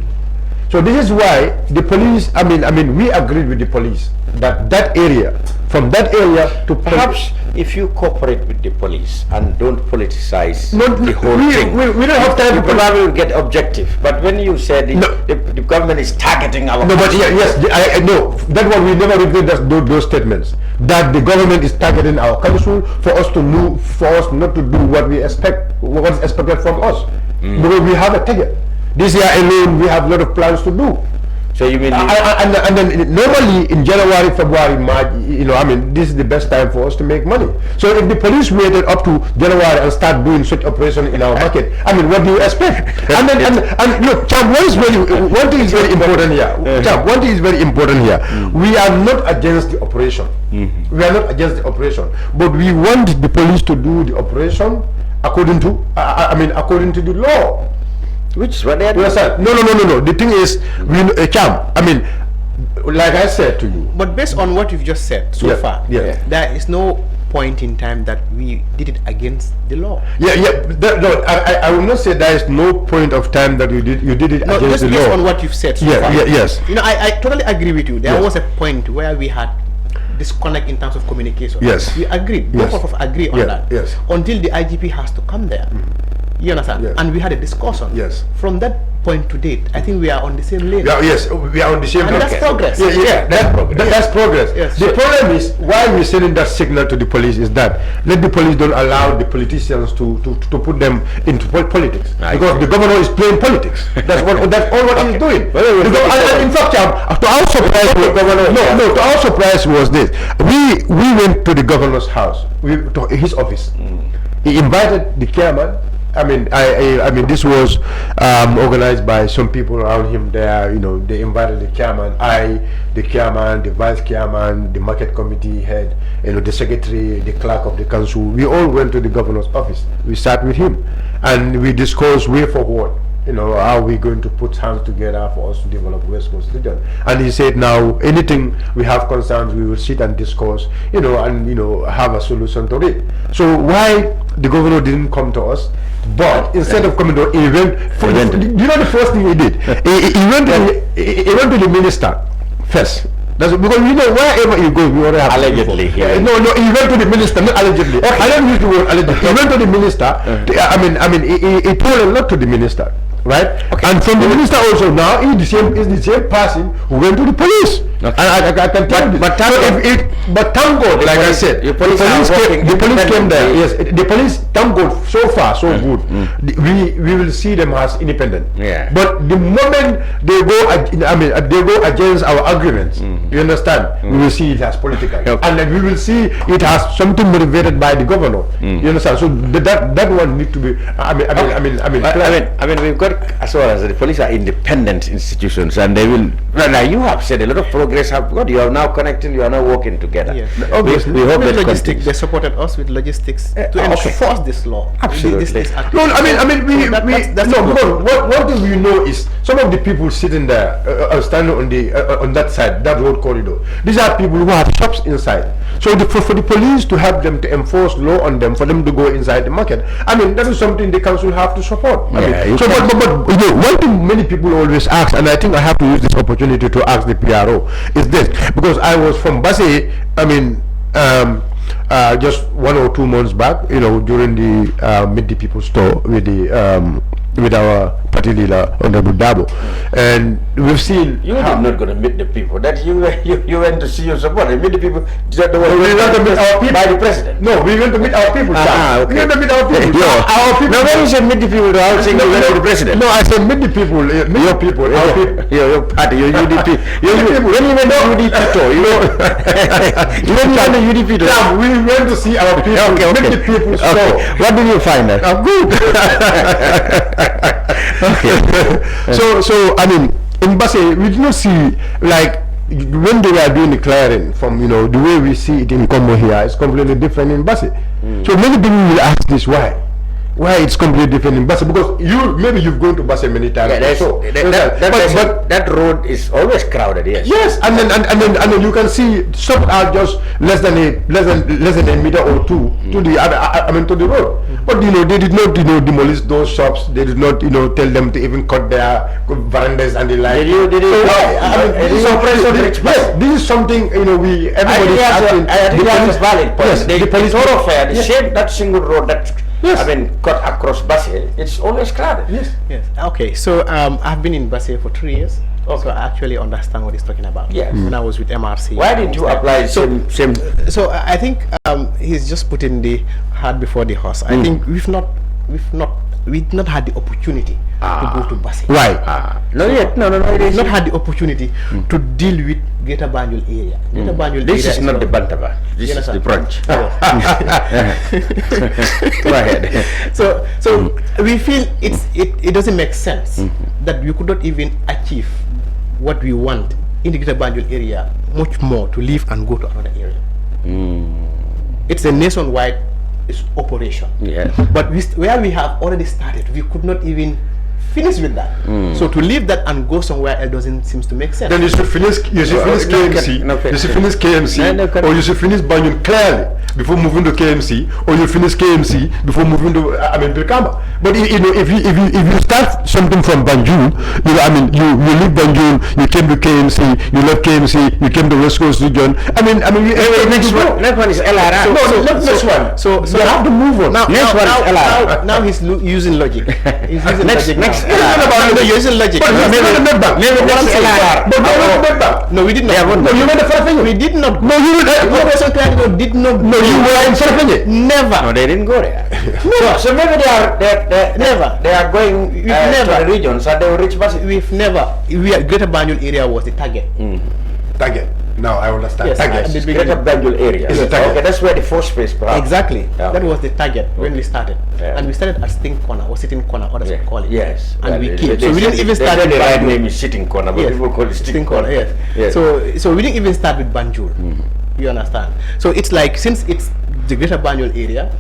So this is why the police. I mean, we agreed with the police that area, from that area to perhaps if you cooperate with the police and don't politicize the whole thing, we don't have time. You probably will get objective. But when you said the government is targeting our I know that one we never repeat those statements that the government is targeting our council for us not to do what we expect, what is expected from us, because we have a target. This year alone, we have a lot of plans to do. So you mean and then normally in January, February, March, this is the best time for us to make money. So if the police waited up to January and start doing such operation in our market, what do you expect? and look, Cham, one thing is very important here. Cham, one thing is very important here. We are not against the operation. We are not against the operation, but we want the police to do the operation according to the law. Which is what they are doing. No. The thing is, Cham, like I said to you. But based on what you've just said so far, there is no point in time that we did it against the law. I will not say there is no point of time that you did it against the law. Just based on what you've said so far. Yes. I totally agree with you. There was a point where we had disconnect in terms of communication. Yes. We agreed. Both of us agree on that. Yes. Until the IGP has to come there. You understand? Yes. And we had a discussion. Yes. From that point to date, I think we are on the same lane. Yes, we are on the same lane. And that's progress. That's progress. Yes. The problem is why we're sending that signal to the police is that let the police don't allow the politicians to put them into politics. Because the governor is playing politics. That's all what he's doing. In fact, to our surprise was this. We went to the governor's house, to his office. He invited the chairman. This was organized by some people around him there. They invited the chairman, the chairman, the vice chairman, the market committee head, the secretary, the clerk of the council. We all went to the governor's office. We sat with him and we discussed way forward. How we going to put hands together for us to develop West Coast region. And he said, now anything we have concerns, we will sit and discuss, and have a solution to it. So why the governor didn't come to us, but instead of coming to he went the first thing he did? He went to the minister first. That's because wherever you go, you already have allegedly. He went to the minister, not allegedly. Okay. I don't use the word allegedly. He went to the minister. He told a lot to the minister, right? Okay. And from the minister also now is the same person who went to the police. Okay. And I can tell you. But thank God, like I said, the police came there. Yes, the police, thank God, so far so good. We will see them as independent. Yeah. But the moment they go against our agreements. You understand? We will see it as political, and then we will see it as something motivated by the governor. You understand? So that one need to be. We've got as well as the police are independent institutions, and they will. Now you have said a lot of progress. You are now connecting. You are now working together. Yes. Obviously, we hope that logistics. They supported us with logistics to enforce this law. Absolutely. What do we know is some of the people sitting there, standing on that side, that road corridor. These are people who have shops inside. So for the police to help them to enforce law on them, for them to go inside the market, that is something the council have to support. But one thing many people always ask, and I think I have to use this opportunity to ask the PRO, is this, because I was from Basse, just 1 or 2 months back, during the Meet the People store with our party leader, Honorable Dabo, and we've seen you did not go to meet the people. That you went to see your support and meet the people. We went to meet our people by the president. No, we went to meet our people. Okay. We went to meet our people. Our people. Now when you said meet the people, I was saying you went to the president. No, I said meet the people. Meet your people. Our people. Your party, your UDP. When you went to UDP tour, you went to the UDP tour. Yeah, we went to see our people. Okay. Meet the people. Okay. What did you find out? Good. Okay. So I mean, in Basse, we did not see, like, when they were doing the clearing from, the way we see it in Congo here, it's completely different in Basse. So many people will ask this, why it's completely different in Basse, because maybe you've gone to Basse many times. Yeah, that road is always crowded. Yes, and then you can see shops are just less than a meter or two to the road. But they did not demolish those shops. They did not tell them to even cut their verandas and the like. This is something everybody is asking. I think that's valid. Yes, the police thoroughfare, that single road that cut across Basse, it's always crowded. Yes. Okay, so I've been in Basse for 3 years. So I actually understand what he's talking about. Yes. When I was with MRC. Why did you apply same? So I think he's just putting the cart before the horse. I think we've not had the opportunity to go to Basse. Why? No. We've not had the opportunity to deal with Greater Banjul area. Greater Banjul This area is not the Bantaba. This is the Brunch. Go ahead. So we feel it doesn't make sense that we could not even achieve what we want in the Greater Banjul area, much more to leave and go to another area. It's a nationwide operation. Yes. But where we have already started, we could not even finish with that. So to leave that and go somewhere else doesn't seem to make sense. Then you should finish KMC. You should finish KMC, or you should finish Banjul clearly before moving to KMC, or you finish KMC before moving to Brikama. But if you start something from Banjul, you leave Banjul, you came to KMC, you left KMC, you came to West Coast region. Next one is LRR. Next one. So you have to move on. Now he's using logic. He's using logic. Next LRR. You're using logic. No, we did not. No, you went to Farfenye. We did not. No, you did not. No, you were in Farfenye. Never. No, they didn't go there. So maybe they are going to the regions and they will reach Basse. We've never. Greater Banjul area was the target. Target. Now I understand. Yes, target. Greater Banjul area. Okay, that's where the first phase perhaps. Exactly. Yeah. That was the target when we started. Yeah. And we started at Sitting Corner or Sitting Corner, others would call it. Yes. And we came. So we didn't even start with the right name is Sitting Corner, but people call it Sitting Corner. Yes. So we didn't even start with Banjul. You understand? So it's like, since it's the Greater Banjul area,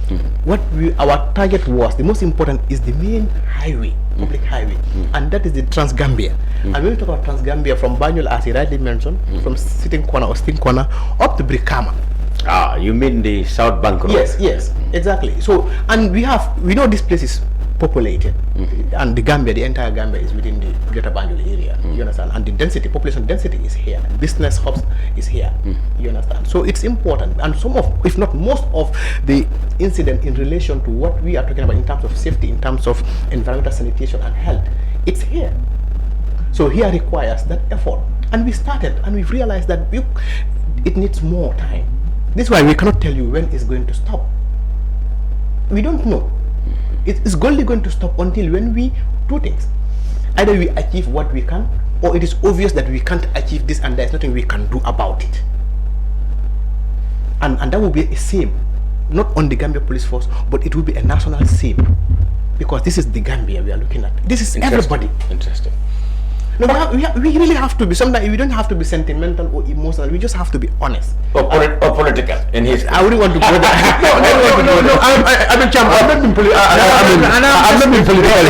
what our target was, the most important is the main highway, public highway, and that is the Trans-Gambia. And when we talk about Trans-Gambia, from Banjul, as he rightly mentioned, from Sitting Corner or Sitting Corner up to Brikama. You mean the South Bank Road? Yes, exactly. So, and we know this place is populated, and the entire Gambia is within the Greater Banjul area. You understand? And the population density is here. Business hubs is here. You understand? So it's important, and some of, if not most of, the incident in relation to what we are talking about in terms of safety, in terms of environmental sanitation and health, it's here. So here requires that effort, and we started, and we've realized that it needs more time. This is why we cannot tell you when it's going to stop. We don't know. It is only going to stop until when we do things. Either we achieve what we can, or it is obvious that we can't achieve this and there's nothing we can do about it. And that will be a shame, not on the Gambia Police Force, but it will be a national shame, because this is the Gambia we are looking at. This is everybody. Interesting. No, we really have to be. Sometimes we don't have to be sentimental or emotional. We just have to be honest. Or political. In his, I wouldn't want to go there. No. I'm not being political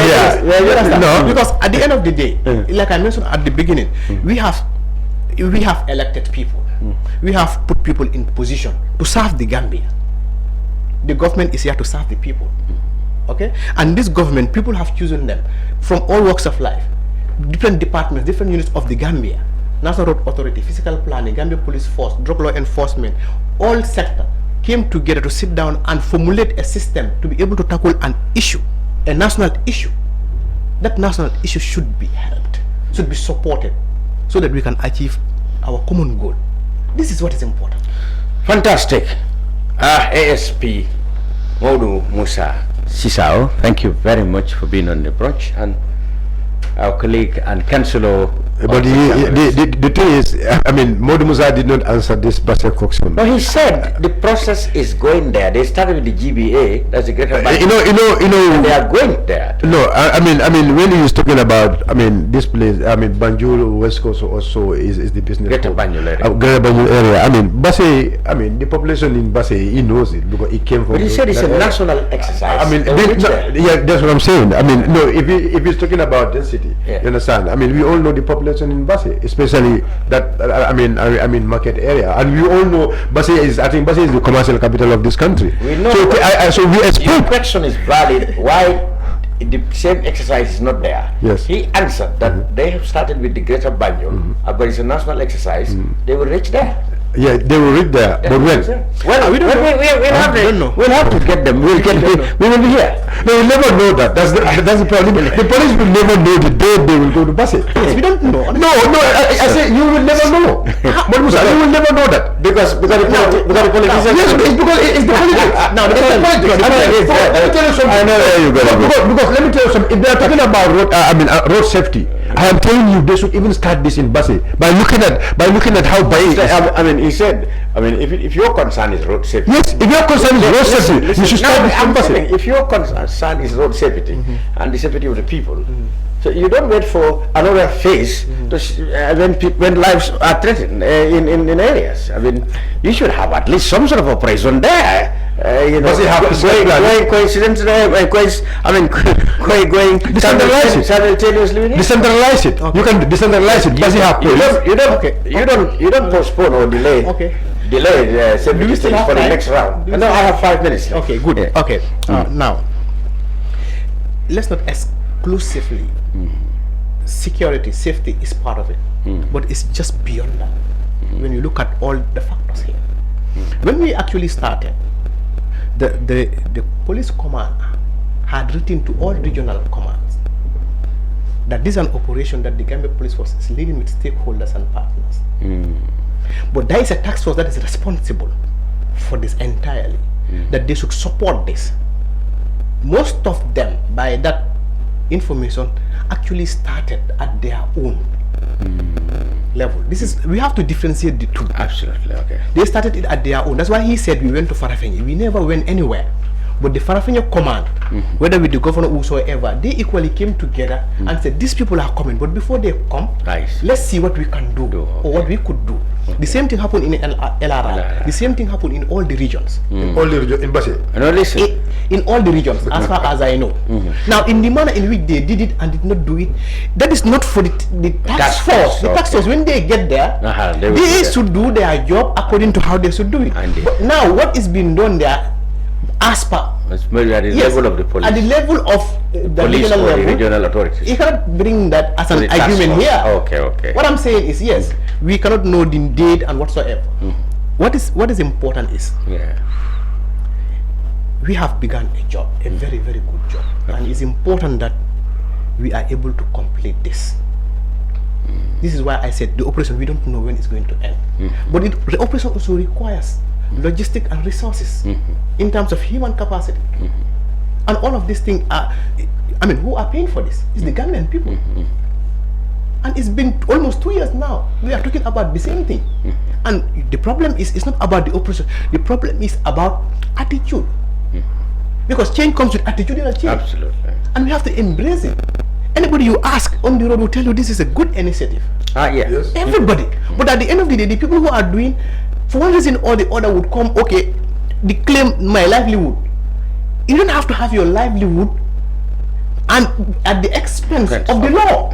here. No, because at the end of the day, like I mentioned at the beginning, we have elected people. We have put people in position to serve the Gambia. The government is here to serve the people. Okay, and this government, people have chosen them from all walks of life. Different departments, different units of the Gambia, National Road Authority, Physical Planning, Gambia Police Force, Drug Law Enforcement, all sector came together to sit down and formulate a system to be able to tackle an issue, a national issue. That national issue should be helped, should be supported, so that we can achieve our common goal. This is what is important. Fantastic. ASP Momodou Musa Sisawo, thank you very much for being on the brunch, and our colleague and councillor. But the thing is, I mean, Momodou Musa did not answer this Basse question. No, he said the process is going there. They started with the GBA, that's the Greater Banjul. You know, and they are going there. No, I mean, when he was talking about, I mean, this place, I mean, Banjul West Coast also is the business. Greater Banjul area. Greater Banjul area. I mean, Basse, I mean, the population in Basse, he knows it because he came from. But he said it's a national exercise. I mean, yeah, that's what I'm saying. I mean, no, if he's talking about density, you understand? I mean, we all know the population in Basse, especially that I mean market area, and we all know Basse is. I think Basse is the commercial capital of this country. We know. So we expect. Your question is valid. Why the same exercise is not there? Yes. He answered that they have started with the Greater Banjul, but it's a national exercise. They will reach there. Yeah, they will reach there, but when? Well, we don't know. We'll have to get them. We will be here. No, we'll never know that. That's the problem. The police will never know the day they will go to Basse. Yes, we don't know. No, I say you will never know. But Musa, you will never know that because the politicians. Yes, because it's the politics. Now the politics. Let me tell you something. I know where you go. Because let me tell you something. If they are talking about road safety, I am telling you they should even start this in Basse by looking at how Basse. I mean, he said. I mean, if your concern is road safety. Yes, if your concern is road safety, you should start this in Basse. If your concern is road safety and the safety of the people, so you don't wait for another phase when lives are threatened in areas. I mean, you should have at least some sort of operation there. You know, going simultaneously. Decentralize it. Okay. You can decentralize it. Does it have you don't postpone or delay. Okay. Delay safety things for the next round. No, I have 5 minutes. Okay, good. Yeah. Okay. Now, let's not exclusively security, safety is part of it, but it's just beyond that. When you look at all the factors here, when we actually started, the police command had written to all regional commands that this is an operation that the Gambia Police Force is leading with stakeholders and partners. But there is a task force that is responsible for this entirely, that they should support this. Most of them, by that information, actually started at their own level. We have to differentiate the two. Absolutely, okay. They started it at their own. That's why he said we went to Farafenni. We never went anywhere. But the Farafenni command, whether with the governor or whosoever, they equally came together and said, these people are coming, but before they come, let's see what we can do, or what we could do. The same thing happened in LRR. The same thing happened in all the regions. In all the regions, in Basse? In all the regions, as far as I know. Now, in the manner in which they did it and did not do it, that is not for the task force. The task force, when they get there, they should do their job according to how they should do it. But now, what is being done there, as per at the level of the police, at the level of the police or the regional authorities, you cannot bring that as an argument here. Okay. What I'm saying is, yes, we cannot know the date and whatsoever. What is important is, we have begun a job, a very, very good job, and it's important that we are able to complete this. This is why I said the operation, we don't know when it's going to end. But the operation also requires logistic and resources in terms of human capacity. And all of these things are, I mean, who are paying for this? It's the Gambian people. And it's been almost 2 years now. We are talking about the same thing. And the problem is, it's not about the operation. The problem is about attitude. Because change comes with attitudinal change. Absolutely. And we have to embrace it. Anybody you ask on the road will tell you this is a good initiative. Yes. Everybody. But at the end of the day, the people who are doing, for one reason or the other, would come, okay, they claim my livelihood. You don't have to have your livelihood and at the expense of the law.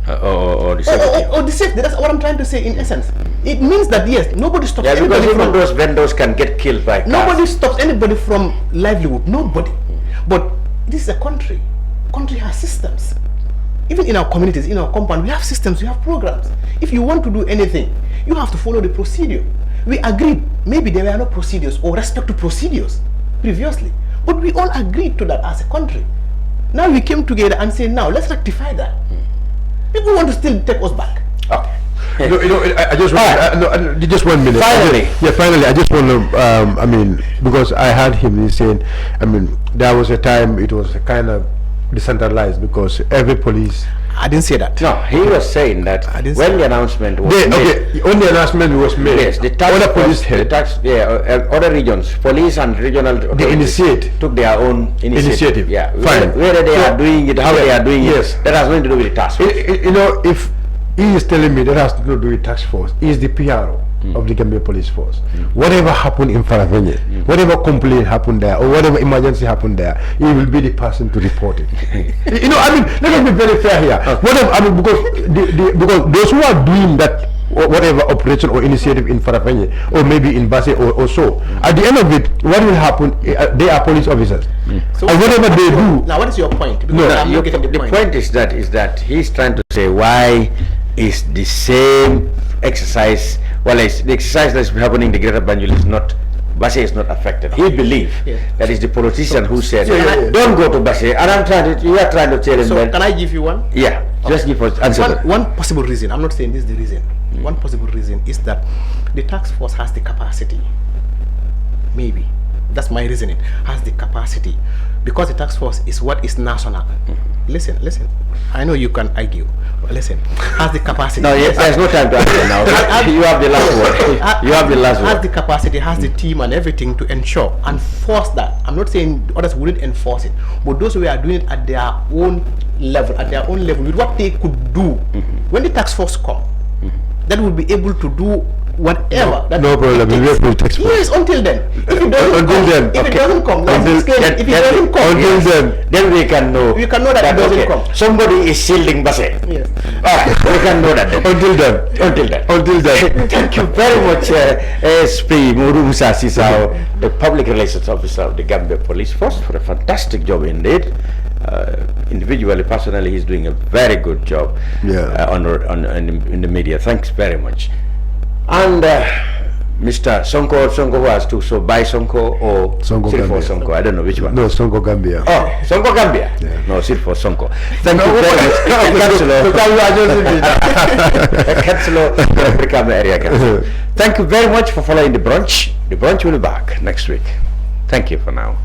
Or the safety. Or the safety. That's what I'm trying to say in essence. It means that, yes, nobody stops anybody because even those vendors can get killed by cars. Nobody stops anybody from livelihood. Nobody. But this is a country. Country has systems. Even in our communities, in our compound, we have systems, we have programs. If you want to do anything, you have to follow the procedure. We agreed. Maybe there were no procedures or respect to procedures previously. But we all agreed to that as a country. Now we came together and say, now let's rectify that. People want to still take us back. Okay. I just want just 1 minute. Finally. Finally, I just want to, because I heard him saying, there was a time it was kind of decentralized because every police. I didn't say that. No, he was saying that when the announcement was made. Okay, when the announcement was made. Yes, the tax other police head. Other regions, police and regional authorities took their own initiative. Yeah, fine. Whether they are doing it, how they are doing it, that has nothing to do with the task force. If he is telling me that has to do with tax force, he is the PRO of the Gambia Police Force. Whatever happened in Faravenye, whatever complaint happened there, or whatever emergency happened there, he will be the person to report it. Let us be very fair here. Because those who are doing that, whatever operation or initiative in Faravenye, or maybe in Basse or so, at the end of it, what will happen? They are police officers. So and whatever they do. Now, what is your point? Because The point is that he's trying to say why is the same exercise, the exercise that's happening in the Greater Banjul is not, Basse is not affected. He believes that is the politician who said, don't go to Basse, and you are trying to tell him that. Can I give you one? Yeah, just give us answer. One possible reason, I'm not saying this is the reason, one possible reason is that the task force has the capacity, maybe, that's my reasoning, has the capacity, because the task force is what is national. Listen, I know you can argue, but listen, has the capacity. No, there's no time to argue now. You have the last word. You have the last word. Has the capacity, has the team and everything to ensure and force that. I'm not saying others wouldn't enforce it, but those who are doing it at their own level, with what they could do, when the task force come, that will be able to do whatever. No problem. Yes, until then. If it doesn't come, then we can know. We can know that it doesn't come. Somebody is shielding Basse. Yes. We can know that then. Until then. Thank you very much, SP Momodou Musa Sisawo, the Public Relations Officer of the Gambia Police Force, for a fantastic job indeed. Individually, personally, he's doing a very good job in the media. Thanks very much. And Mr. Sonko who has to, so by Sonko or Sonko Gambia. Sonko, I don't know which one. No, Sonko Gambia. Oh, Sonko Gambia. Yeah. No, sit for Sonko. Thank you very much. Thank you very much for following the brunch. The brunch will be back next week. Thank you for now.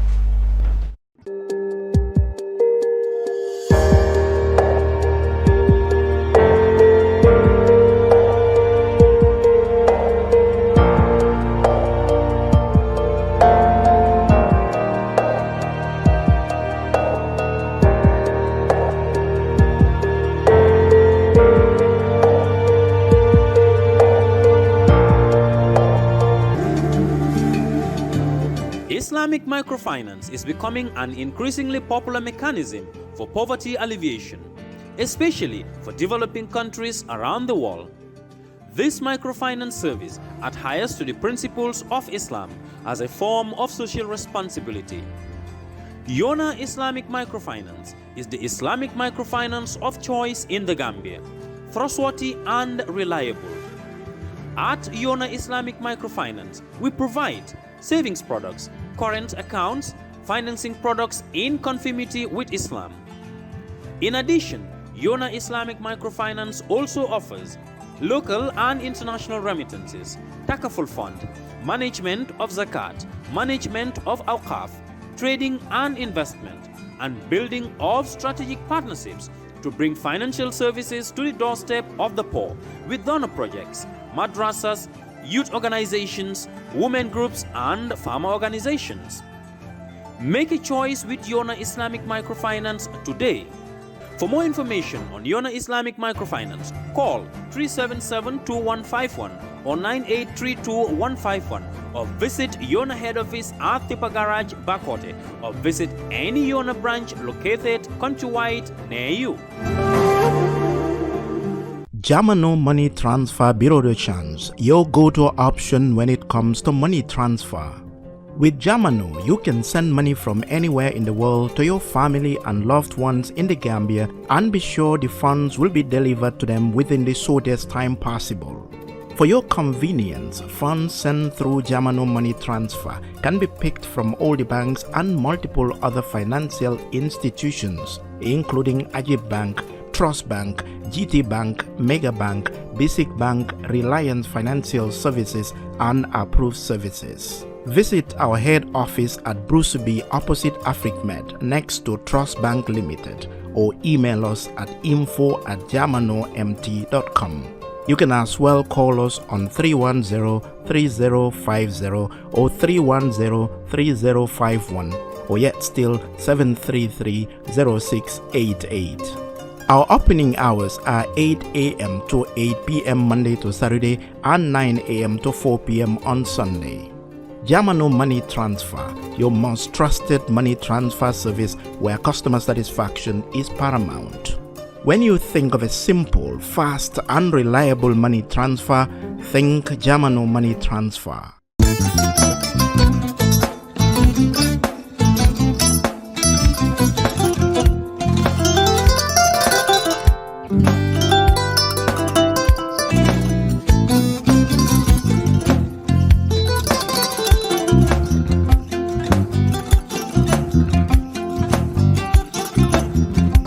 Islamic microfinance is becoming an increasingly popular mechanism for poverty alleviation, especially for developing countries around the world. This microfinance service adheres to the principles of Islam as a form of social responsibility. Yona Islamic Microfinance is the Islamic microfinance of choice in the Gambia, trustworthy and reliable. At Yona Islamic Microfinance, we provide savings products, current accounts, financing products in conformity with Islam. In addition, Yona Islamic Microfinance also offers local and international remittances, takaful fund, management of zakat, management of awqaf, trading and investment, and building of strategic partnerships to bring financial services to the doorstep of the poor with donor projects, madrasas, youth organizations, women groups, and farmer organizations. Make a choice with Yona Islamic Microfinance today. For more information on Yona Islamic Microfinance, call 377-2151 or 9832-151 or visit Yona head office at Tipa Garage, Bakote, or visit any Yona branch located countrywide near you. Jamano Money Transfer Bureau de Change, your go-to option when it comes to money transfer. With Jamano, you can send money from anywhere in the world to your family and loved ones in the Gambia and be sure the funds will be delivered to them within the shortest time possible. For your convenience, funds sent through Jamano Money Transfer can be picked from all the banks and multiple other financial institutions, including Ajib Bank, Trust Bank, GT Bank, Mega Bank, Basic Bank, Reliance Financial Services, and Approved Services. Visit our head office at Bruceby opposite AfricMed next to Trust Bank Limited, or email us at info@jamanomt.com. You can as well call us on 310-3050 or 310-3051, or yet still 733-0688. Our opening hours are 8 a.m. to 8 p.m. Monday to Saturday and 9 a.m. to 4 p.m. on Sunday. Jamano Money Transfer, your most trusted money transfer service where customer satisfaction is paramount. When you think of a simple, fast, and reliable money transfer, think Jamano Money Transfer.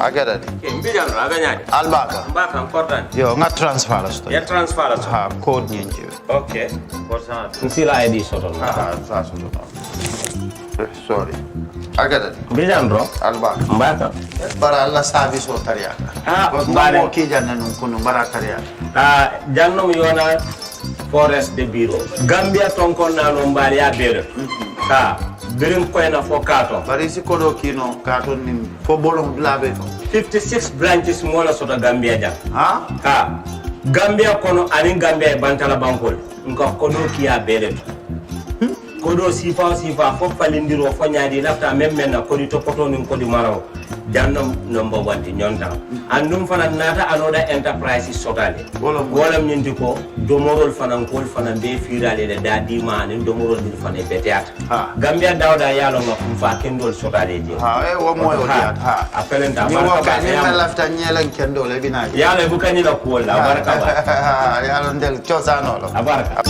Agada. Mbijan raganyadi. Albaka. Mbaka important. Yo, nga transfer la sto. Ya transfer la. Ha, code nyenje. Okay. Korsa. Nsila ID soto. Ah, sa soto. Sorry. Agada. Mbijan bro. Albaka. Mbaka. Bara Allah service o tariya. Ah, mbare mo ki janna nun kunu bara tariya. Ah, jannom yona forest de bureau. Gambia tonkon na no mbari ya bere. Ha. Birim koyna fo kato. Bari si kodo kino kato ni fo bolong blabe to. 56 branches mola sota Gambia jam. Ha? Ha. Gambia kono anin Gambia bantala bankol. Nka kono kiya bere to. Kodo sifa fo falindiro fo nyaadi lafta memmen na kodi to poto nin kodi maraw. Jannam number 1 di nyonta. Andum fana nata anoda enterprise sotale. Wolam nyindi ko domorol fana kol fana be firale de dadi ma nin domorol dir fana beteat. Gambia dawda yalo ma fa kendol sotale je. Ha e wo moyo diat ha. Apelenta ni wo ka ni lafta nyelen kendol e binaji. Yalo bukani la ko la baraka ba. Yalo ndel chosano lo. Abaraka.